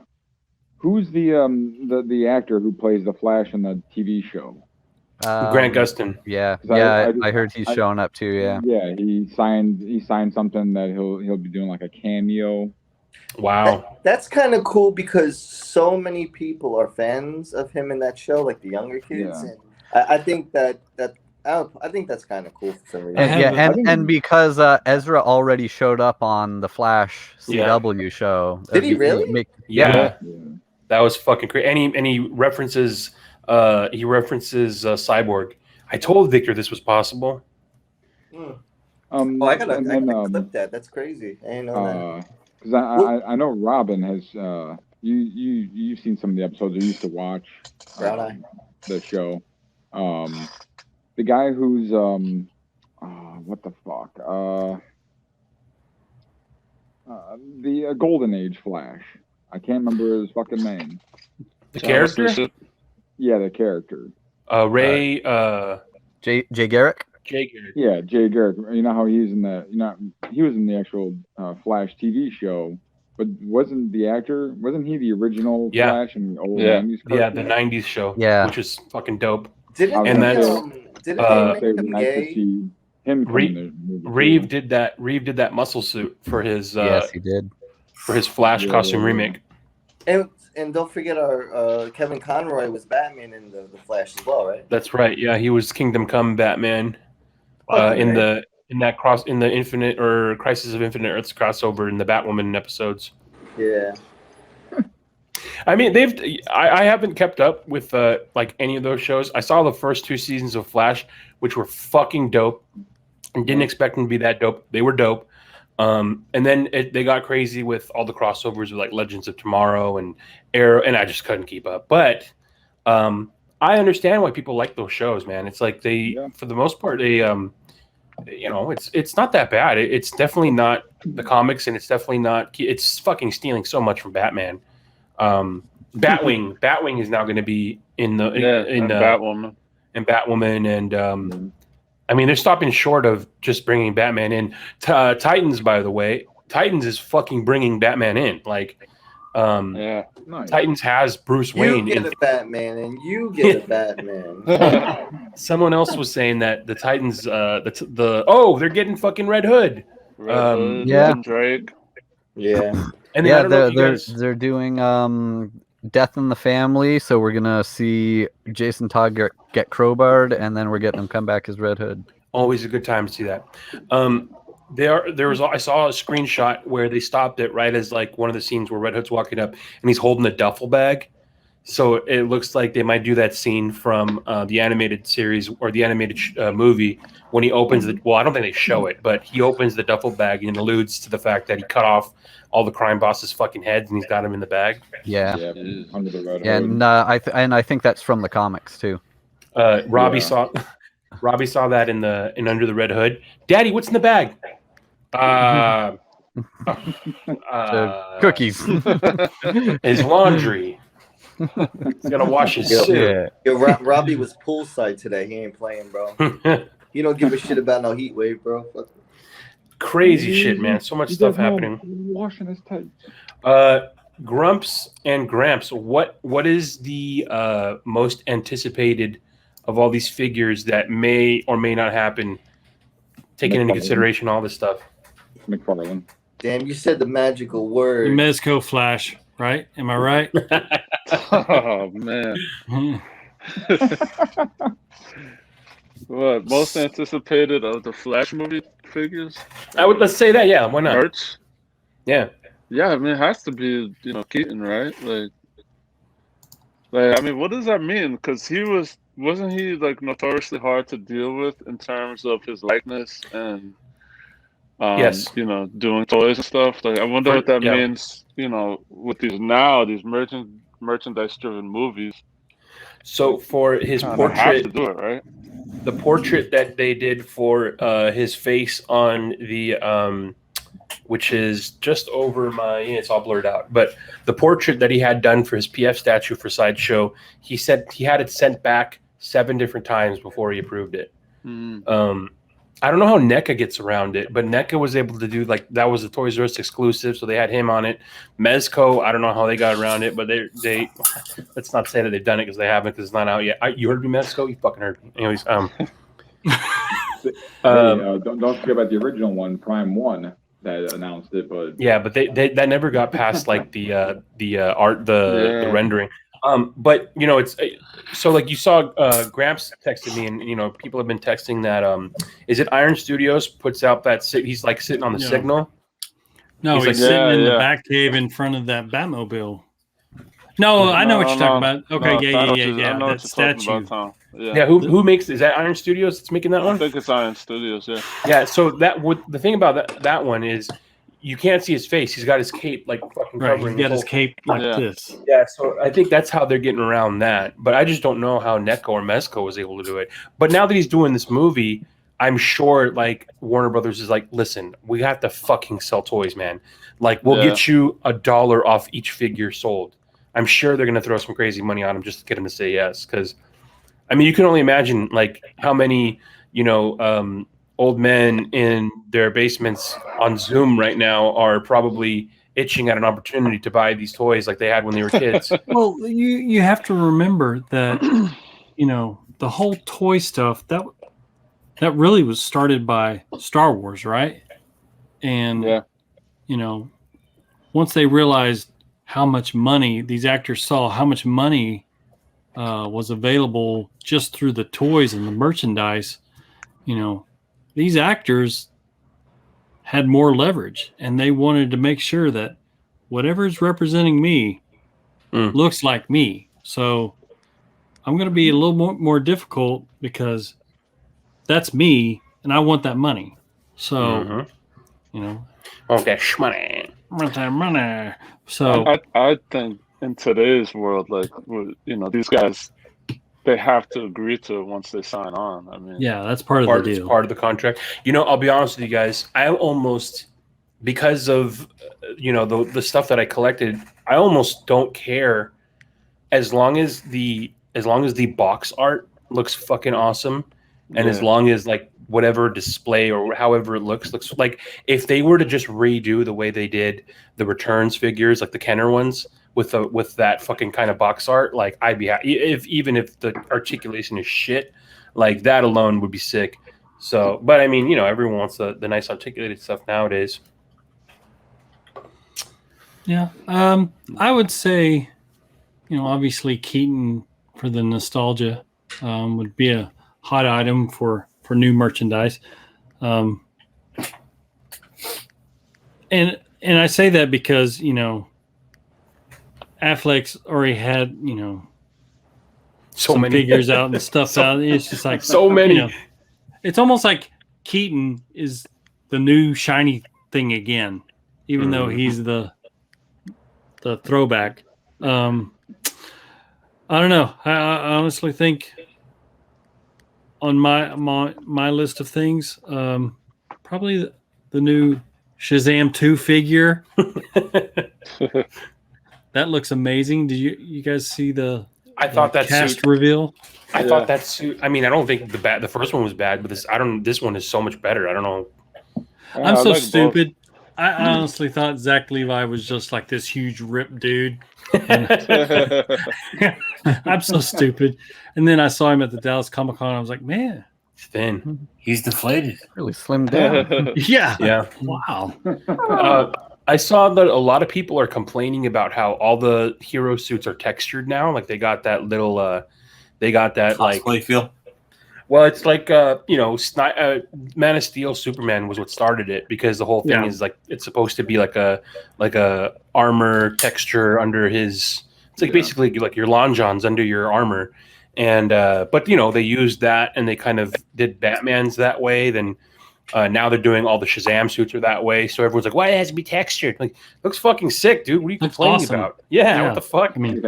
who's the actor who plays the Flash in the TV show? Grant Gustin. Yeah, I heard he's showing up too. Yeah. Yeah, he signed something that he'll be doing like a cameo. Wow. That's kind of cool because so many people are fans of him in that show, like the younger kids. Yeah. And I think I think that's kind of cool for some reason. And because Ezra already showed up on the Flash CW show. Did he really? Yeah. That was fucking crazy. And he references Cyborg. I told Victor this was possible. I gotta then, clip that. That's crazy. I didn't know that. Because I know Robin has you've seen some of the episodes. You used to watch the show. The guy who's what the fuck? The Golden Age Flash. I can't remember his fucking name. The character? Yeah, the character. Ray. Jay Garrick. Jay Garrick. Yeah, Jay Garrick. You know how he's in the. He was in the actual Flash TV show, but wasn't he the original Flash in the old 90s cartoon? Yeah, the 90s show. Yeah, which is fucking dope. Didn't Reeve did that muscle suit for his. Yes, he did. For his Flash costume remake. And don't forget our Kevin Conroy was Batman in the Flash as well, right? That's right. Yeah, he was Kingdom Come Batman in the Infinite or Crisis of Infinite Earths crossover in the Batwoman episodes. Yeah. I mean, I haven't kept up with like any of those shows. I saw the first 2 seasons of Flash, which were fucking dope, and didn't expect them to be that dope. They were dope. And then they got crazy with all the crossovers with like Legends of Tomorrow and Arrow, and I just couldn't keep up. But I understand why people like those shows, man. It's like for the most part, they it's not that bad. It's definitely not the comics, and it's definitely not. It's fucking stealing so much from Batman. Batwing is now going to be in Batwoman, and I mean, they're stopping short of just bringing Batman in. Titans, by the way, Titans is fucking bringing Batman in. Like, nice. Titans has Bruce Wayne. You get a Batman, and you get a Batman. Someone else was saying that the Titans, they're getting fucking Red Hood. Drake. Yeah. And they're doing Death in the Family, so we're gonna see Jason Todd get crowbarred, and then we're getting him come back as Red Hood. Always a good time to see that. I saw a screenshot where they stopped it right as like one of the scenes where Red Hood's walking up and he's holding a duffel bag. So it looks like they might do that scene from the animated series or the animated movie when he opens I don't think they show it, but he opens the duffel bag and alludes to the fact that he cut off all the crime bosses' fucking heads and he's got them in the bag. Yeah. Under the Red Hood. And I think that's from the comics too. Robbie saw that in Under the Red Hood. Daddy, what's in the bag? Cookies. His laundry. He's gotta wash his suit. Yo, Robbie was poolside today. He ain't playing, bro. He don't give a shit about no heat wave, bro. Crazy shit, man. So much stuff happening. Washing his tights. Grumps and Gramps, what is the most anticipated of all these figures that may or may not happen, taking into consideration all this stuff? McFarlane. Damn, you said the magical word. The Mezco Flash, right? Am I right? Oh, man. What, most anticipated of the Flash movie figures? Let's say that, yeah. Why not? Merch? Yeah. Yeah, I mean, it has to be, Keaton, right? Like, I mean, what does that mean? Because wasn't he like notoriously hard to deal with in terms of his likeness and, yes, doing toys and stuff. Like, I wonder what that means, with these merchandise-driven movies. So for his portrait, have to do it, right? The portrait that they did for his face on the which is just over it's all blurred out, but the portrait that he had done for his PF statue for Sideshow, he said he had it sent back 7 different times before he approved it. I don't know how NECA gets around it, but NECA was able to do, like, that was a Toys R Us exclusive, so they had him on it. Mezco, I don't know how they got around it, but they let's not say that they've done it because they haven't, because it's not out yet. You heard me, Mezco? You fucking heard me. Anyways, don't forget about the original one, Prime 1, that announced it, but yeah, but they that never got past like the art, the rendering. But it's so, like, you saw Gramps texted me, and people have been texting that is it Iron Studios puts out that he's like sitting on the signal. No, he's sitting in the back cave in front of that Batmobile. No, I know what you're talking about. Okay, yeah. That statue. Yeah. Who makes? Is that Iron Studios that's making that one? I think it's Iron Studios. Yeah. Yeah. So the thing about that one is you can't see his face. He's got his cape like fucking covering. He's got his cape like this. Yeah. So I think that's how they're getting around that. But I just don't know how Neko or Mezco was able to do it. But now that he's doing this movie, I'm sure like Warner Brothers is like, listen, we have to fucking sell toys, man. Like we'll get you $1 off each figure sold. I'm sure they're gonna throw some crazy money on him just to get him to say yes. Because I mean, you can only imagine like how many old men in their basements on Zoom right now are probably itching at an opportunity to buy these toys like they had when they were kids. Well, you have to remember that the whole toy stuff that really was started by Star Wars, right? And once they realized how much money these actors saw, how much money was available just through the toys and the merchandise, these actors had more leverage, and they wanted to make sure that whatever's representing me looks like me. So I'm going to be a little more difficult because that's me, and I want that money. So, want that money. Want that money. So I think in today's world, like these guys, they have to agree to it once they sign on. I mean, yeah, that's part of the deal. It's part of the contract. I'll be honest with you guys. I almost, because of the stuff that I collected, I almost don't care as long as the box art looks fucking awesome, and as long as like whatever display or however it looks like if they were to just redo the way they did the Returns figures, like the Kenner ones, with that fucking kind of box art, like I'd be happy. Even if the articulation is shit, like that alone would be sick. So, but I mean, everyone wants the nice articulated stuff nowadays. Yeah, I would say, obviously Keaton for the nostalgia would be a hot item for new merchandise, and I say that because Affleck's already had so many figures out and stuff out. It's just like so many. It's almost like Keaton is the new shiny thing again, even though he's the throwback. I don't know. I honestly think on my list of things, probably the new Shazam 2 figure. That looks amazing. Did you guys see the cast suit reveal? I thought that suit. I mean, I don't think the first one was bad, but this one is so much better. I don't know. I'm so stupid. I honestly thought Zach Levi was just like this huge ripped dude. I'm so stupid. And then I saw him at the Dallas Comic Con. I was like, man, thin. He's deflated. Really slimmed down. Yeah. Wow. I saw that a lot of people are complaining about how all the hero suits are textured now. Like they got that little, cosplay feel. Well, it's like Man of Steel Superman was what started it, because the whole thing is like it's supposed to be like a armor texture under his. It's like basically like your lonjons under your armor, and but they used that and they kind of did Batman's that way. Then now they're doing all the Shazam suits are that way. So everyone's like, why it has to be textured? Like, looks fucking sick, dude. What are you complaining about? Yeah, what the fuck? I mean,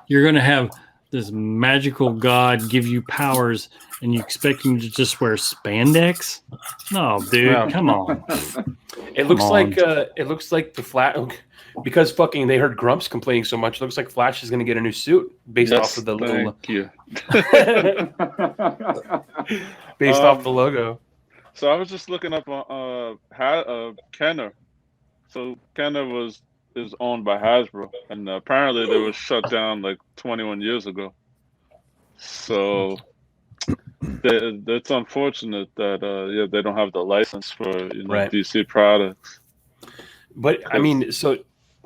you're gonna have this magical god give you powers, and you expect him to just wear spandex? No, dude, come on. It looks like the Flash, because fucking they heard Grumps complaining so much. It looks like Flash is going to get a new suit based off of the little. Thank you. Based off the logo. So I was just looking up Kenner. So Kenner is owned by Hasbro, and apparently they were shut down like 21 years ago. So it's unfortunate that they don't have the license for DC products. But I mean, so do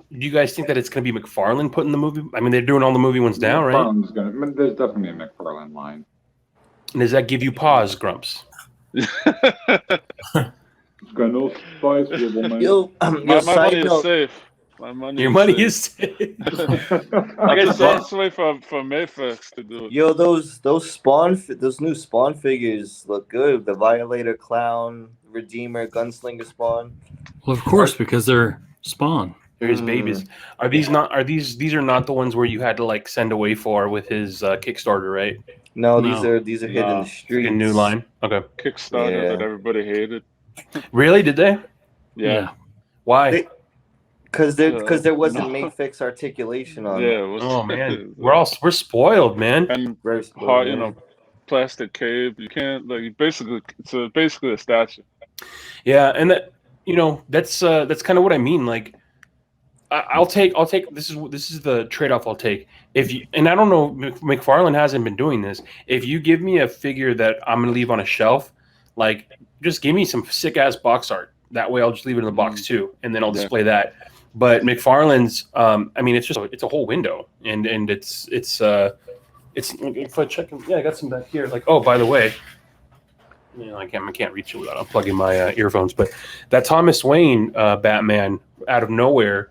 you guys think that it's going to be McFarlane putting the movie? I mean, they're doing all the movie ones now, right? There's definitely a McFarlane line. And does that give you pause, Grumps? It's got no spice, man. My money is safe. My money. Your money is safe. Like I said, let's wait for Mayfix to do it. Yo, those new Spawn figures look good. The Violator, Clown, Redeemer, Gunslinger Spawn. Well, of course, because they're Spawn. They're his babies. Are these not? Are these are not the ones where you had to like send away for with his Kickstarter, right? No, these are hit in the streets. Like a new line. Okay. Kickstarter that everybody hated. Really? Did they? Yeah. Why? Because there wasn't Mayfix articulation on. Yeah. It was, oh man, we're spoiled, man. And Very spoiled, hard, plastic cave. You can't like basically. It's basically a statue. Yeah, and that that's kind of what I mean. Like, I'll take this is the trade-off I'll take. If you, and I don't know, McFarlane hasn't been doing this. If you give me a figure that I'm gonna leave on a shelf, like just give me some sick ass box art. That way I'll just leave it in the box too, and then I'll display that. But McFarlane's, I mean, it's a whole window, and it's if I check, yeah, I got some back here. Like, oh, by the way, I can't reach it without unplugging my earphones. But that Thomas Wayne Batman out of nowhere,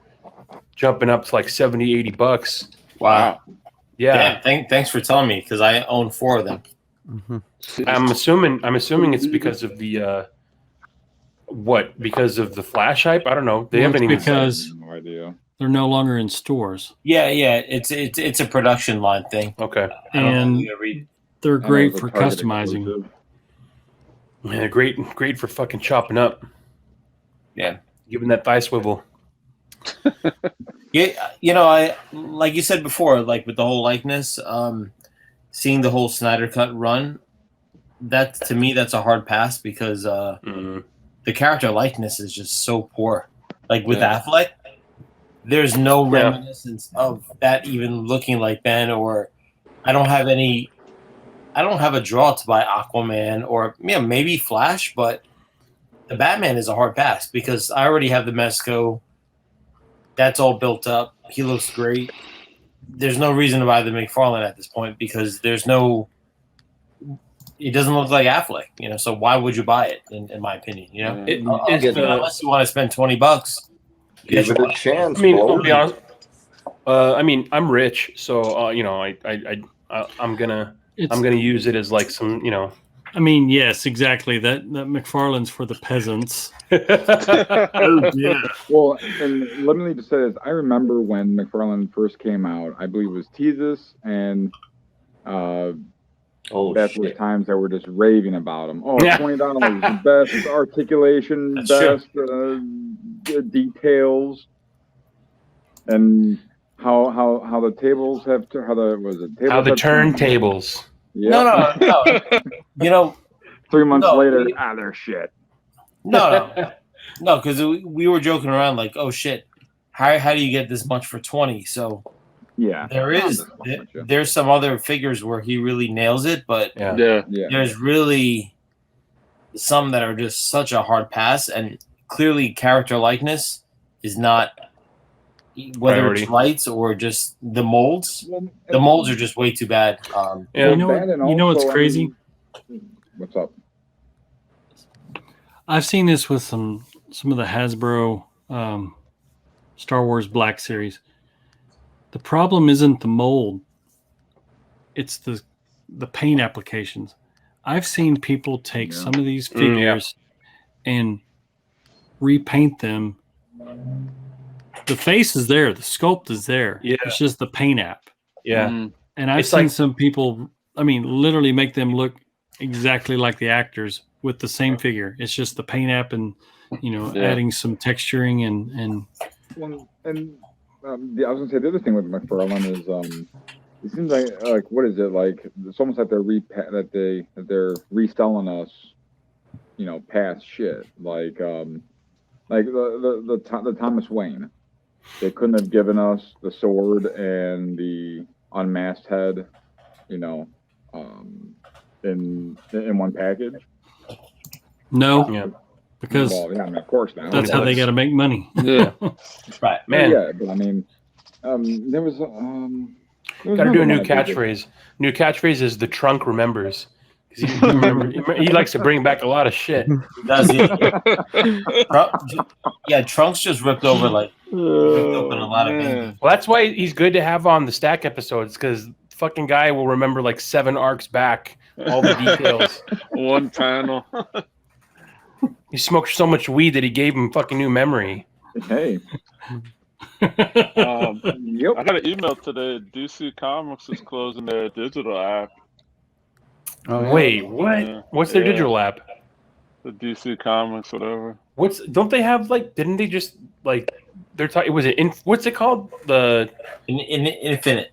jumping up to like $70-$80. Wow. Yeah. Thanks for telling me, because I own 4 of them. Mm-hmm. I'm assuming it's because of the because of the flash hype. I don't know. They haven't even because no idea. They're no longer in stores. Yeah. It's a production line thing. Okay. And they're great for customizing. Yeah, great for fucking chopping up. Yeah. Giving that thigh swivel. Yeah, I like you said before, like with the whole likeness, seeing the whole Snyder Cut run, that to me that's a hard pass because the character likeness is just so poor. Like with Affleck, there's no reminiscence of that even looking like Ben, or I don't have a draw to buy Aquaman or maybe Flash, but the Batman is a hard pass because I already have the Mezco. That's all built up. He looks great. There's no reason to buy the McFarlane at this point because it doesn't look like Affleck, so why would you buy it, in my opinion, unless you want to spend $20. Give it a chance. I mean, I'll be honest. I'm rich, so I'm gonna use it as like some, I mean, yes, exactly. That McFarlane's for the peasants. Oh, yeah. Well, and let me just say this. I remember when McFarlane first came out, I believe it was Teasus and that's those times that were just raving about him. Oh, $20, best articulation, best details, and how the tables have how the turntables. Yep. No. 3 months later, they're shit. No, because we were joking around like, oh shit, how do you get this much for 20? So yeah, there's some other figures where he really nails it, but there's really some that are just such a hard pass, and clearly character likeness is not, whether it's lights or just the molds. The molds are just way too bad. You know what's crazy? What's up? I've seen this with some of the Hasbro Star Wars Black Series. The problem isn't the mold; it's the paint applications. I've seen people take some of these figures and repaint them. The face is there, the sculpt is there. Yeah. It's just the paint app. Yeah. And I've seen some people, literally make them look exactly like the actors with the same figure. It's just the paint app and, adding some texturing and I was gonna say the other thing with McFarlane is it seems like what is it like? It's almost like they're reselling us, past shit. Like the Thomas Wayne. They couldn't have given us the sword and the unmasked head, in one package. No, because of course not. That's how they got to make money. Yeah, right, man. Yeah, but there was got to do a new catchphrase. New catchphrase is "the trunk remembers," He likes to bring back a lot of shit. Does he? Yeah, Trunks just ripped open a lot of babies. Well, that's why he's good to have on the stack episodes, because fucking guy will remember like 7 arcs back, all the details. One panel. He smoked so much weed that he gave him fucking new memory. Hey. I got an email today. DC Comics is closing their digital app. Wait, what? Yeah. What's their digital app? The DC Comics, whatever. Don't they have didn't they just they're talking? What's it called? The Infinite.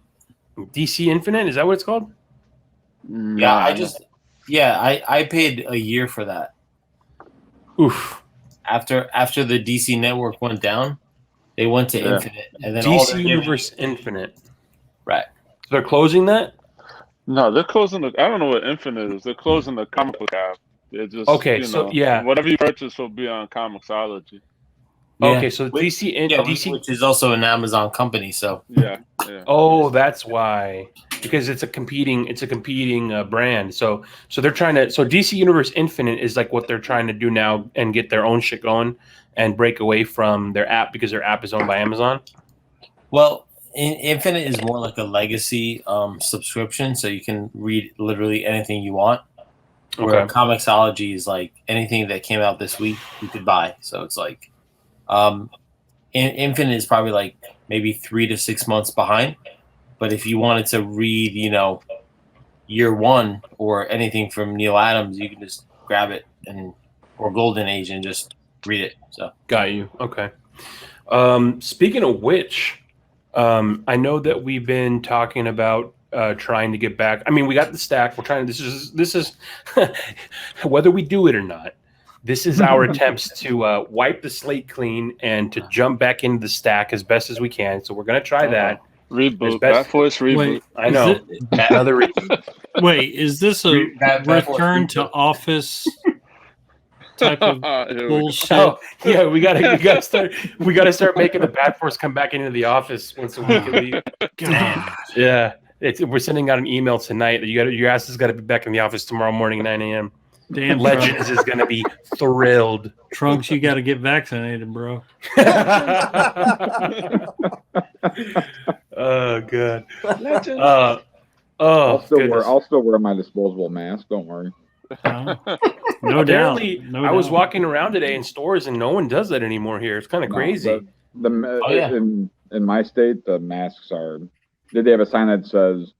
DC Infinite? Is that what it's called? Yeah, I paid a year for that. Oof. After the DC network went down, they went to Infinite, and then DC Universe Infinite. Right. So they're closing that? No, they're closing I don't know what Infinite is. They're closing the comic book app. They're just whatever you purchase will be on Comixology. Yeah. Okay, so DC which is also an Amazon company, so yeah. Oh, that's why, because it's a competing brand. So they're trying to. So DC Universe Infinite is like what they're trying to do now and get their own shit going and break away from their app because their app is owned by Amazon. Well, Infinite is more like a legacy subscription, so you can read literally anything you want. Where Comixology is like anything that came out this week you could buy. So it's like Infinite is probably like maybe 3 to 6 months behind. But if you wanted to read, year one or anything from Neil Adams, you can just grab it or Golden Age and just read it. So got you. Okay. Speaking of which, I know that we've been talking about trying to get back. I mean, we got the stack. We're trying. This is whether we do it or not. This is our attempts to wipe the slate clean and to jump back into the stack as best as we can. So we're going to try that. Reboot. Bat Force reboot. Wait, I know. Wait, is this a return to office type of bullshit? Oh, yeah, we gotta start making the Bat Force come back into the office once a week at least. God. Yeah. We're sending out an email tonight that your ass has got to be back in the office tomorrow morning at 9 a.m. Damn, Legends is going to be thrilled. Trunks, you got to get vaccinated, bro. Oh god. Legends. I'll still wear my disposable mask. Don't worry. No doubt. I was walking around today in stores and no one does that anymore here. It's kind of crazy. In my state, the masks are. They have a sign that says,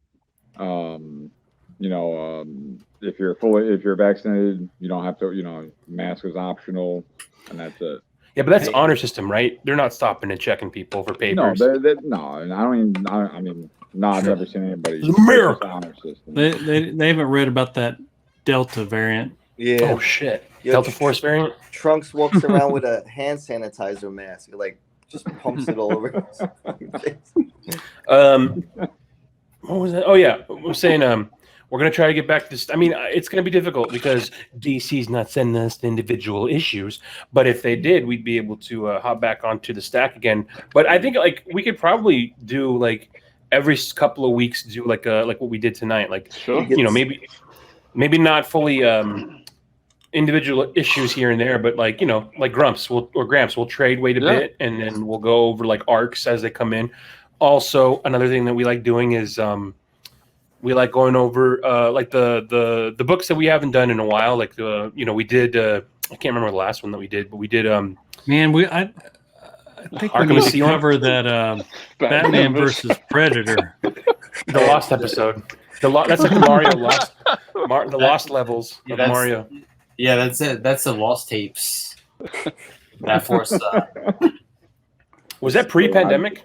if you're vaccinated, you don't have to, mask is optional, and that's it. Yeah, but that's honor system, right? They're not stopping and checking people for papers. No, I mean, I've never seen anybody. It's America. Honor system. They haven't read about that Delta variant. Yeah. Oh shit. Delta Force variant. Trunks walks around with a hand sanitizer mask. Like just pumps it all over. What was that? Oh yeah, we're saying we're gonna try to get back to this. I mean, it's gonna be difficult because DC's not sending us the individual issues. But if they did, we'd be able to hop back onto the stack again. But I think we could probably do every couple of weeks do like what we did tonight. Sure. Maybe not fully individual issues here and there, but like Gramps we'll trade wait a bit and then we'll go over arcs as they come in. Also, another thing that we like doing is we like going over the books that we haven't done in a while. We did I can't remember the last one that we did, but we did I think we need to cover that Batman versus Predator. The Lost episode. That's like the Mario Lost the Lost levels of Mario. Yeah, that's it. That's the Lost tapes. That Force. Was that pre-pandemic?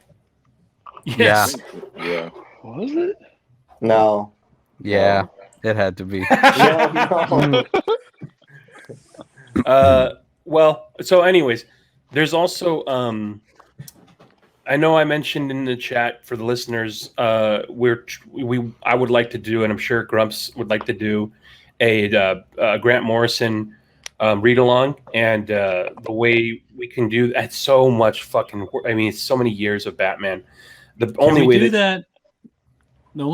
Yes. Yeah. Was it? No. Yeah, it had to be. Well, so anyways, there's also I know I mentioned in the chat for the listeners, I would like to do, and I'm sure Grumps would like to do, a Grant Morrison read along, and the way we can do that, so much fucking work. I mean, it's so many years of Batman. The only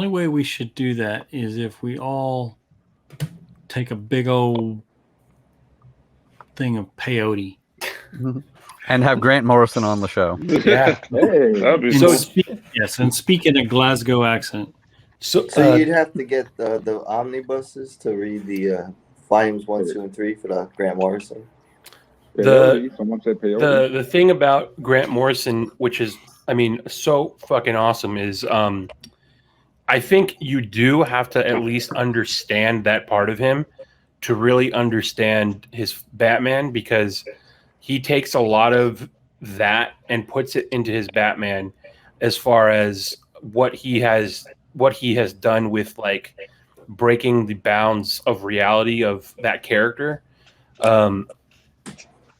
way we should do that is if we all take a big old thing of peyote. And have Grant Morrison on the show. Yeah. That'd be So cool. yes, and speak in a Glasgow accent. So you'd have to get the omnibuses to read the volumes 1, 2, and 3 for the Grant Morrison. Someone said peyote. The thing about Grant Morrison, which is, I mean, so fucking awesome, is I think you do have to at least understand that part of him to really understand his Batman, because he takes a lot of that and puts it into his Batman as far as what he has done with like breaking the bounds of reality of that character.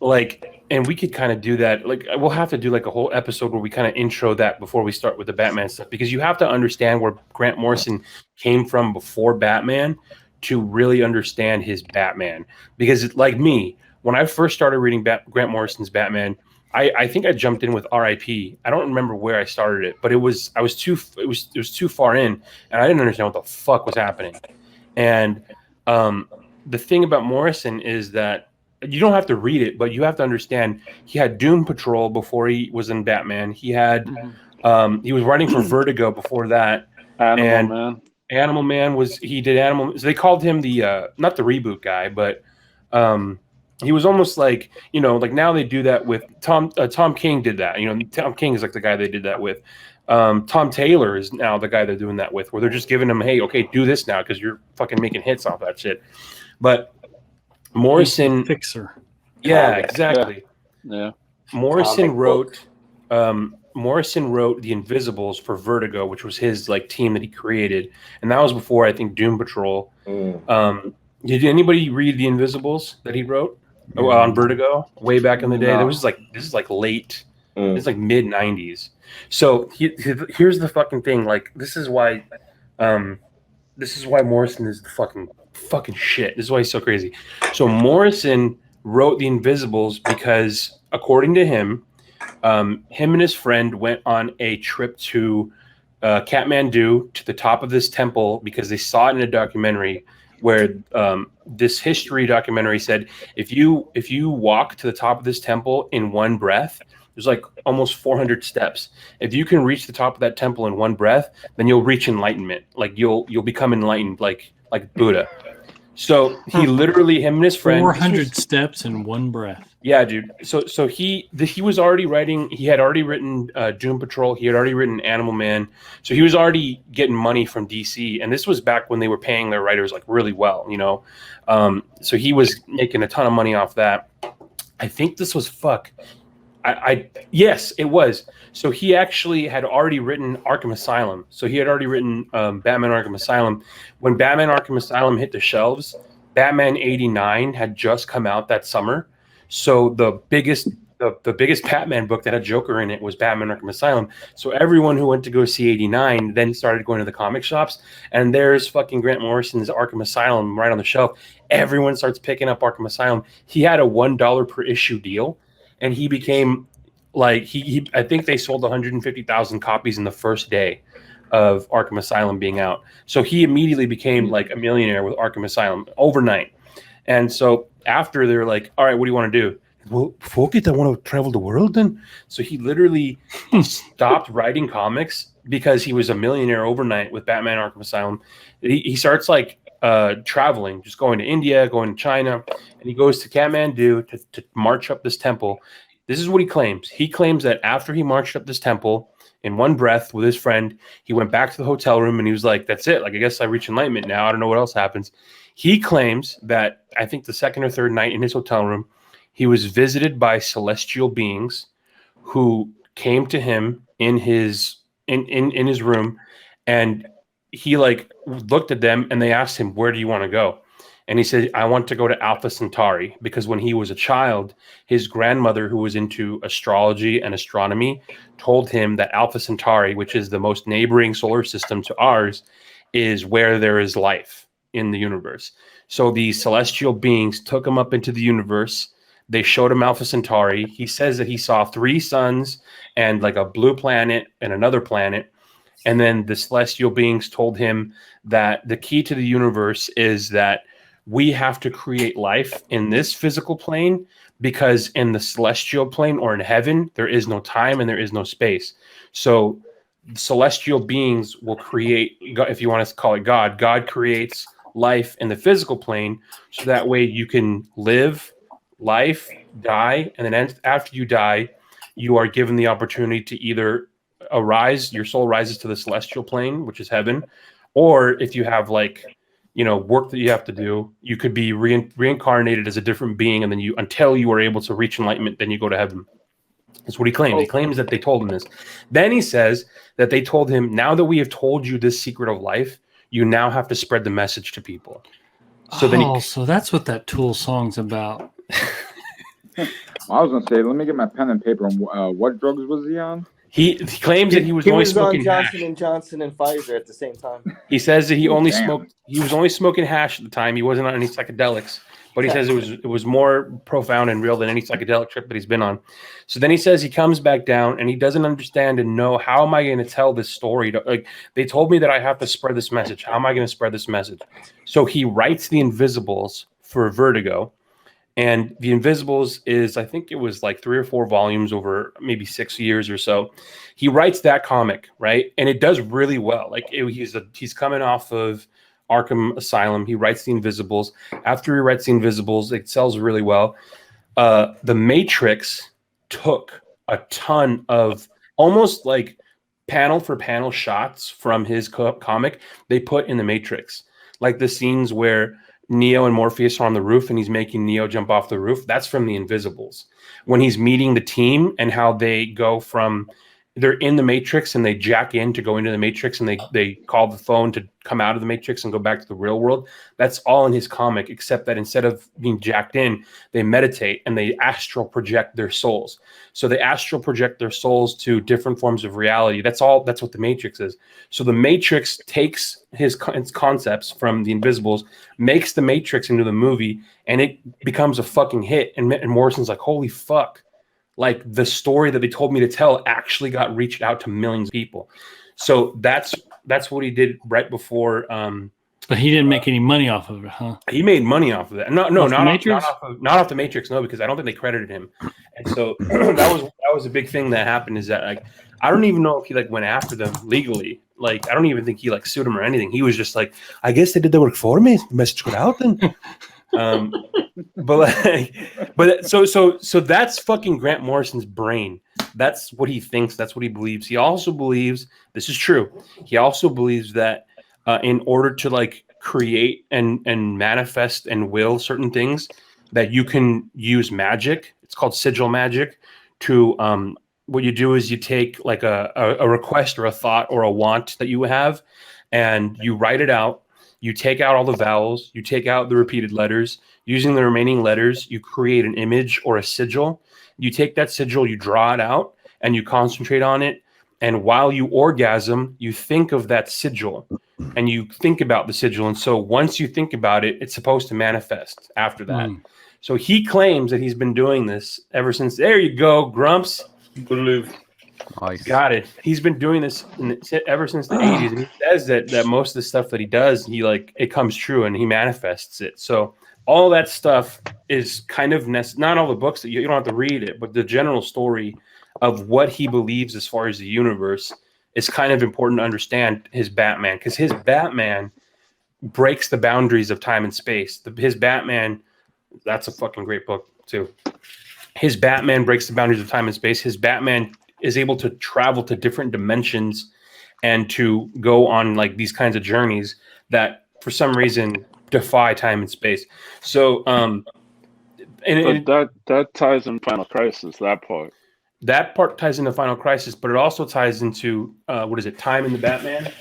Like, and we could kind of do that. Like, we'll have to do like a whole episode where we kind of intro that before we start with the Batman stuff, because you have to understand where Grant Morrison came from before Batman to really understand his Batman. Because like me, when I first started reading Grant Morrison's Batman, I think I jumped in with R.I.P. I don't remember where I started it, but it was too far in, and I didn't understand what the fuck was happening. And the thing about Morrison is that you don't have to read it, but you have to understand he had Doom Patrol before he was in Batman. He had he was writing for Vertigo before that. Animal Man he did Animal. So they called him the not the reboot guy, but he was almost like, you know, like now they do that with Tom King did that. You know, Tom King is like the guy they did that with. Tom Taylor is now the guy they're doing that with, where they're just giving him, hey, okay, do this now because you're fucking making hits off that shit. But Morrison fixer. Yeah, exactly. Yeah. Morrison wrote The Invisibles for Vertigo, which was his like team that he created, and that was before I think Doom Patrol. Did anybody read The Invisibles that he wrote on Vertigo way back in the day? No. This is like late, it's like mid 90s. So here's the fucking thing. Like this is why Morrison is the fucking shit. This is why he's so crazy. So Morrison wrote The Invisibles because, according to him, him and his friend went on a trip to Kathmandu, to the top of this temple, because they saw it in a documentary where this history documentary said if you walk to the top of this temple in one breath, there's like almost 400 steps. If you can reach the top of that temple in one breath, then you'll reach enlightenment. Like you'll become enlightened, like Buddha. So he literally, him and his friend, 400 steps in one breath. Yeah, dude. So he was already writing. He had already written Doom Patrol. He had already written Animal Man. So he was already getting money from DC. And this was back when they were paying their writers like really well, you know. So he was making a ton of money off that. I think this was yes, it was. So he actually had already written Arkham Asylum. So he had already written Batman Arkham Asylum. When Batman Arkham Asylum hit the shelves, Batman 89 had just come out that summer. So the biggest Batman book that had Joker in it was Batman Arkham Asylum. So everyone who went to go see 89 then started going to the comic shops, and there's fucking Grant Morrison's Arkham Asylum right on the shelf. Everyone starts picking up Arkham Asylum. He had a $1 per issue deal, and he became like I think they sold 150,000 copies in the first day of Arkham Asylum being out. So he immediately became like a millionaire with Arkham Asylum overnight. And so after they're like, all right, what do you want to do? Well, fuck it, I want to travel the world then. So he literally stopped writing comics because he was a millionaire overnight with Batman Arkham Asylum. He starts like traveling, just going to India, going to China, and he goes to Kathmandu to march up this temple. This is what he claims. He claims that after he marched up this temple in one breath with his friend, he went back to the hotel room and he was like, that's it. Like, I guess I reach enlightenment now. I don't know what else happens. He claims that I think the second or third night in his hotel room, he was visited by celestial beings who came to him in his room, and he like looked at them and they asked him, where do you want to go? And he said, I want to go to Alpha Centauri, because when he was a child, his grandmother, who was into astrology and astronomy, told him that Alpha Centauri, which is the most neighboring solar system to ours, is where there is life in the universe. So these celestial beings took him up into the universe. They showed him Alpha Centauri. He says that he saw 3 suns and like a blue planet and another planet. And then the celestial beings told him that the key to the universe is that we have to create life in this physical plane because in the celestial plane or in heaven, there is no time and there is no space. So celestial beings will create, if you want to call it God, God creates life in the physical plane, so that way you can live life, die, and then after you die, you are given the opportunity to either arise, your soul rises to the celestial plane, which is heaven, or if you have like, you know, work that you have to do, you could be reincarnated as a different being, and then you, until you are able to reach enlightenment, then you go to heaven. That's what he claims. He claims that they told him this. Then he says that they told him, now that we have told you this secret of life, you now have to spread the message to people. So so that's what that Tool song's about. I was gonna say, let me get my pen and paper. What drugs was he on? He claims that he was only smoking on Johnson & Johnson and Pfizer at the same time. He says that he only smoked. He was only smoking hash at the time. He wasn't on any psychedelics, but he says it was more profound and real than any psychedelic trip that he's been on. So then he says he comes back down and he doesn't understand and know, how am I going to tell this story? Like, they told me that I have to spread this message. How am I going to spread this message? So he writes The Invisibles for Vertigo. And The Invisibles is, I think it was like 3 or 4 volumes over maybe 6 years or so. He writes that comic, right? And it does really well. Like he's coming off of Arkham Asylum. He writes The Invisibles. After he writes The Invisibles, it sells really well. The Matrix took a ton of almost like panel for panel shots from his comic. They put in The Matrix, like the scenes where Neo and Morpheus are on the roof and he's making Neo jump off the roof. That's from The Invisibles. When he's meeting the team and how they go from, they're in the Matrix and they jack in to go into the Matrix and they call the phone to come out of the Matrix and go back to the real world. That's all in his comic, except that instead of being jacked in, they meditate and they astral project their souls. So they astral project their souls to different forms of reality. That's all. That's what the Matrix is. So the Matrix takes his concepts from The Invisibles, makes the Matrix into the movie, and it becomes a fucking hit. And Morrison's like, holy fuck. Like, the story that they told me to tell actually got reached out to millions of people. So that's what he did right before. But he didn't make any money off of it, huh? He made money off of that. Not off the Matrix, no, because I don't think they credited him. And so that was a big thing that happened. Is that, like, I don't even know if he like went after them legally. Like, I don't even think he like sued him or anything. He was just like, I guess they did the work for me. The message got out then. So that's fucking Grant Morrison's brain. That's what he thinks. That's what he believes. He also believes, this is true. He also believes that in order to like create and manifest and will certain things, that you can use magic. It's called sigil magic. To what you do is you take like a request or a thought or a want that you have, and you write it out. You take out all the vowels, you take out the repeated letters. Using the remaining letters, you create an image or a sigil. You take that sigil, you draw it out, and you concentrate on it. And while you orgasm, you think of that sigil, and you think about the sigil. And so once you think about it, it's supposed to manifest after that. So he claims that he's been doing this ever since. There you go, Grumps. Nice. Got it. He's been doing this ever since the 80s. And he says that most of the stuff that he does, he like, it comes true and he manifests it. So all that stuff is kind of not all the books that you don't have to read it, but the general story of what he believes as far as the universe is kind of important to understand his Batman, because his Batman breaks the boundaries of time and space. His Batman, that's a fucking great book too. His Batman breaks the boundaries of time and space. His Batman is able to travel to different dimensions and to go on like these kinds of journeys that for some reason defy time and space. So that ties in Final Crisis, that part ties into Final Crisis, but it also ties into what is it, Time in the Batman?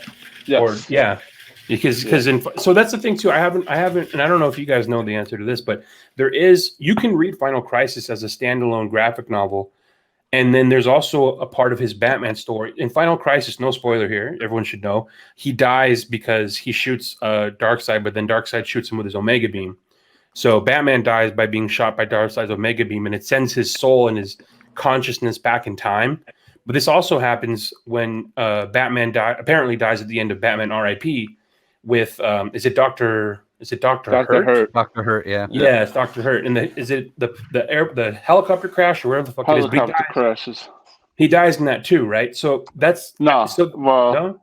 Because so that's the thing too. I haven't, and I don't know if you guys know the answer to this, but you can read Final Crisis as a standalone graphic novel, and then there's also a part of his Batman story in Final Crisis. No spoiler here, everyone should know. He dies because he shoots Darkseid, but then Darkseid shoots him with his Omega Beam. So Batman dies by being shot by Darkseid's Omega Beam, and it sends his soul and his consciousness back in time. But this also happens when Batman apparently dies at the end of Batman R.I.P. with is it Dr. Is it Dr. Dr. Hurt? Dr. Hurt, yeah. Yeah, it's Dr. Hurt. And is it the helicopter crash or whatever the fuck it is? Helicopter crashes. He dies in that too, right? So that's no. So, well, no?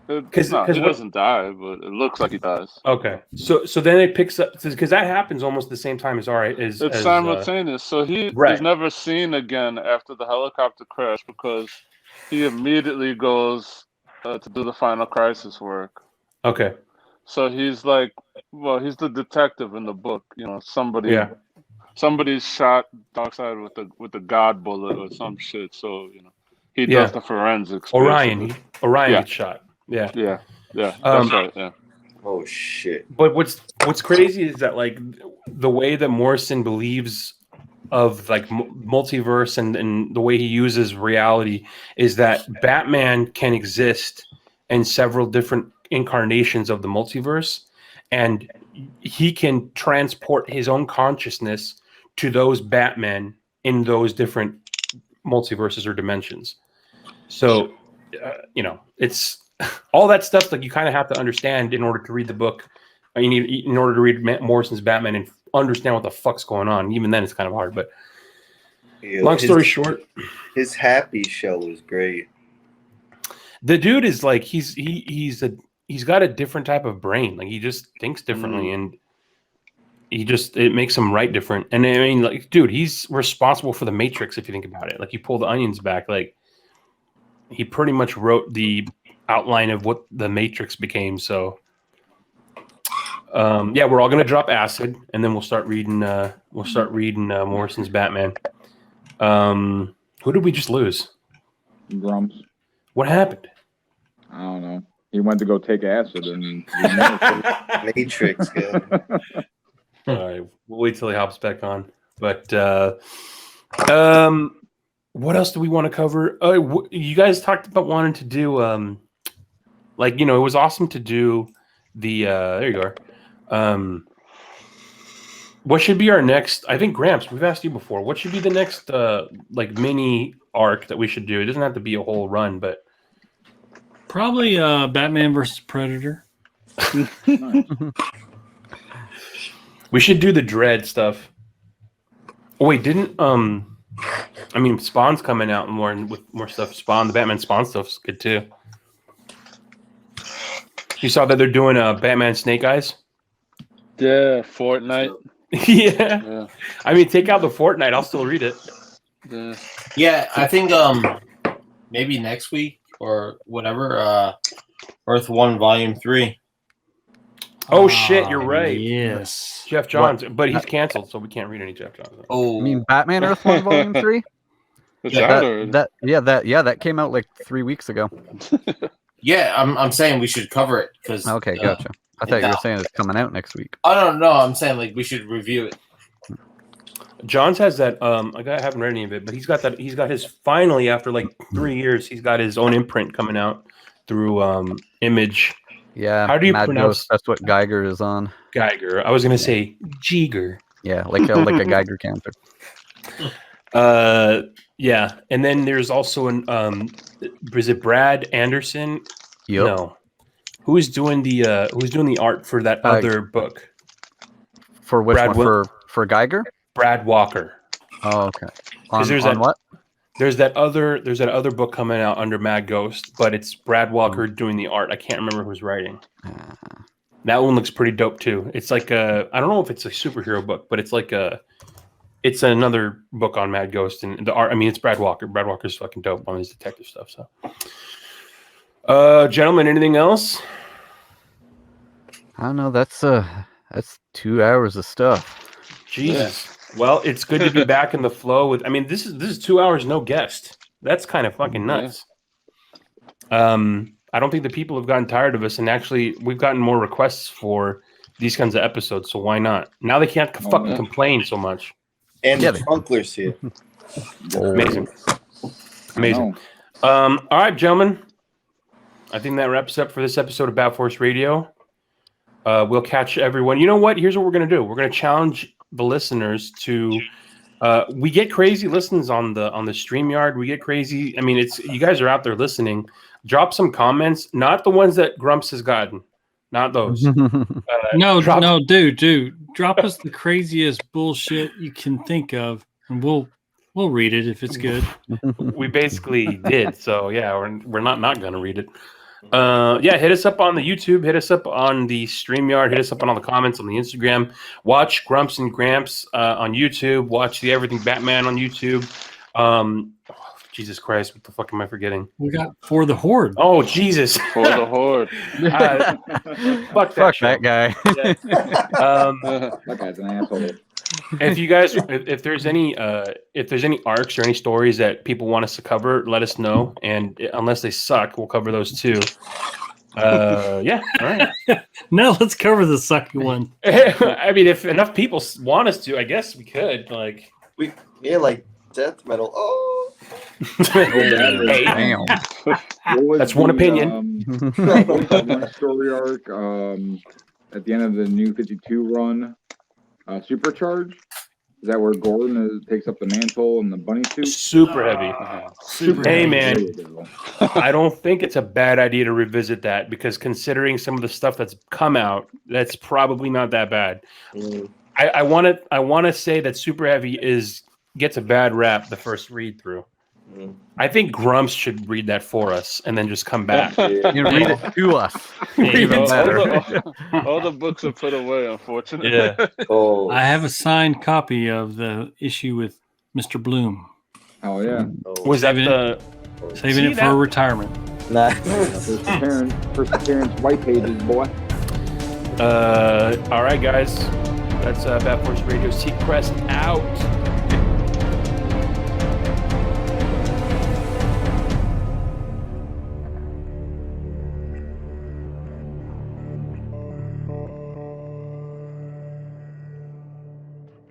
Because he doesn't die, but it looks like he dies. Okay, so then it picks up because that happens almost the same time as it's simultaneous. So he's never seen again after the helicopter crash because he immediately goes to do the Final Crisis work. Okay, so he's like, well, he's the detective in the book. You know, somebody shot Darkseid with a God bullet or some shit. So you know, he does the forensics. Orion gets shot. Yeah. That's right. Yeah. Oh shit! But what's crazy is that like the way that Morrison believes of like multiverse and the way he uses reality is that Batman can exist in several different incarnations of the multiverse, and he can transport his own consciousness to those Batmen in those different multiverses or dimensions. So, you know, it's all that stuff like you kind of have to understand in order to read the book. You need in order to read Morrison's Batman and understand what the fuck's going on. Even then, it's kind of hard. But long story short, his Happy show was great. The dude is like he's got a different type of brain. Like he just thinks differently, and it makes him write different. And I mean, like, dude, he's responsible for the Matrix if you think about it. Like you pull the onions back, like he pretty much wrote the outline of what the Matrix became. So yeah, we're all gonna drop acid and then we'll start reading Morrison's Batman. Who did we just lose? Grumps. What happened? I don't know. He went to go take acid and Matrix. Yeah. All right, we'll wait till he hops back on. But what else do we want to cover? You guys talked about wanting to do like, you know, it was awesome to do the there you are. What should be our next? I think Gramps, we've asked you before. What should be the next like mini arc that we should do? It doesn't have to be a whole run, but probably Batman versus Predator. We should do the Dread stuff. Oh wait, didn't I mean Spawn's coming out with more stuff. Spawn, the Batman Spawn stuff's good too. You saw that they're doing a Batman Snake Eyes? Yeah, Fortnite. Yeah. I mean, take out the Fortnite, I'll still read it. Yeah, I think maybe next week or whatever, Earth 1 Volume 3. Oh shit, you're right. Yes. Jeff Johns, but he's canceled, so we can't read any Jeff Johns. Oh, I mean Batman Earth 1 Volume 3? That came out like 3 weeks ago. Yeah, I'm saying we should cover it because. Okay, gotcha. I thought you were saying it's coming out next week. I don't know. I'm saying like we should review it. Johns has that. I haven't read any of it, but he's got that. He's got his finally after like 3 years. He's got his own imprint coming out through Image. Yeah. How do you Mad pronounce? Ghost, that's what Geiger is on. Geiger. I was gonna say Jeeger. Yeah, like a Geiger counter. Yeah, and then there's also an is it Brad Anderson? Yep. No. Who's doing the art for that other book? For which one? For Geiger? Brad Walker. Oh, okay. On what? There's that other book coming out under Mad Ghost, but it's Brad Walker doing the art. I can't remember who's writing. That one looks pretty dope too. It's like I don't know if it's a superhero book, but it's another book on Mad Ghost and the art. I mean, it's Brad Walker. Brad Walker's fucking dope on his detective stuff. So, gentlemen, anything else? I don't know. That's 2 hours of stuff. Jesus. Yeah. Well, it's good to be back in the flow with. I mean, this is 2 hours, no guest. That's kind of fucking nuts. I don't think the people have gotten tired of us, and actually, we've gotten more requests for these kinds of episodes. So why not? Now they can't fucking complain so much. And the Trunkler's here. Amazing. All right, gentlemen. I think that wraps up for this episode of Bat Force Radio. We'll catch everyone. You know what? Here's what we're going to do. We're going to challenge the listeners to we get crazy listens on the StreamYard. We get crazy. I mean, it's you guys are out there listening. Drop some comments, not the ones that Grumps has gotten. not those. No, dude. Drop us the craziest bullshit you can think of, and we'll read it if it's good. We basically did, so yeah, we're not gonna read it. Yeah, hit us up on the YouTube, hit us up on the StreamYard, hit us up on all the comments on the Instagram. Watch Grumps and Gramps on YouTube. Watch the Everything Batman on YouTube. Jesus Christ, what the fuck am I forgetting? We got For the Horde. Oh, Jesus. For the Horde. Fuck that guy. Yeah. That guy's an asshole. If you guys, if there's any arcs or any stories that people want us to cover, let us know. And unless they suck, we'll cover those too. Yeah. All right. Now let's cover the sucky one. I mean, if enough people want us to, I guess we could. Like like death metal. Oh. Hey. Damn. That's one opinion. One story arc at the end of the New 52 run. Supercharge. Is that where Gordon takes up the mantle and the bunny suit? Super heavy. Hey, heavy. man. I don't think it's a bad idea to revisit that because considering some of the stuff that's come out, that's probably not that bad. I want to say that Super Heavy gets a bad rap the first read through. I think Grumps should read that for us and then just come back. You read it to us. Even better. All the books are put away, unfortunately. Yeah. Oh. I have a signed copy of the issue with Mr. Bloom. Oh yeah. Was that the saving it for retirement? Nah. First appearance, white pages, boy. All right, guys. That's Bat Force Radio Seacrest out.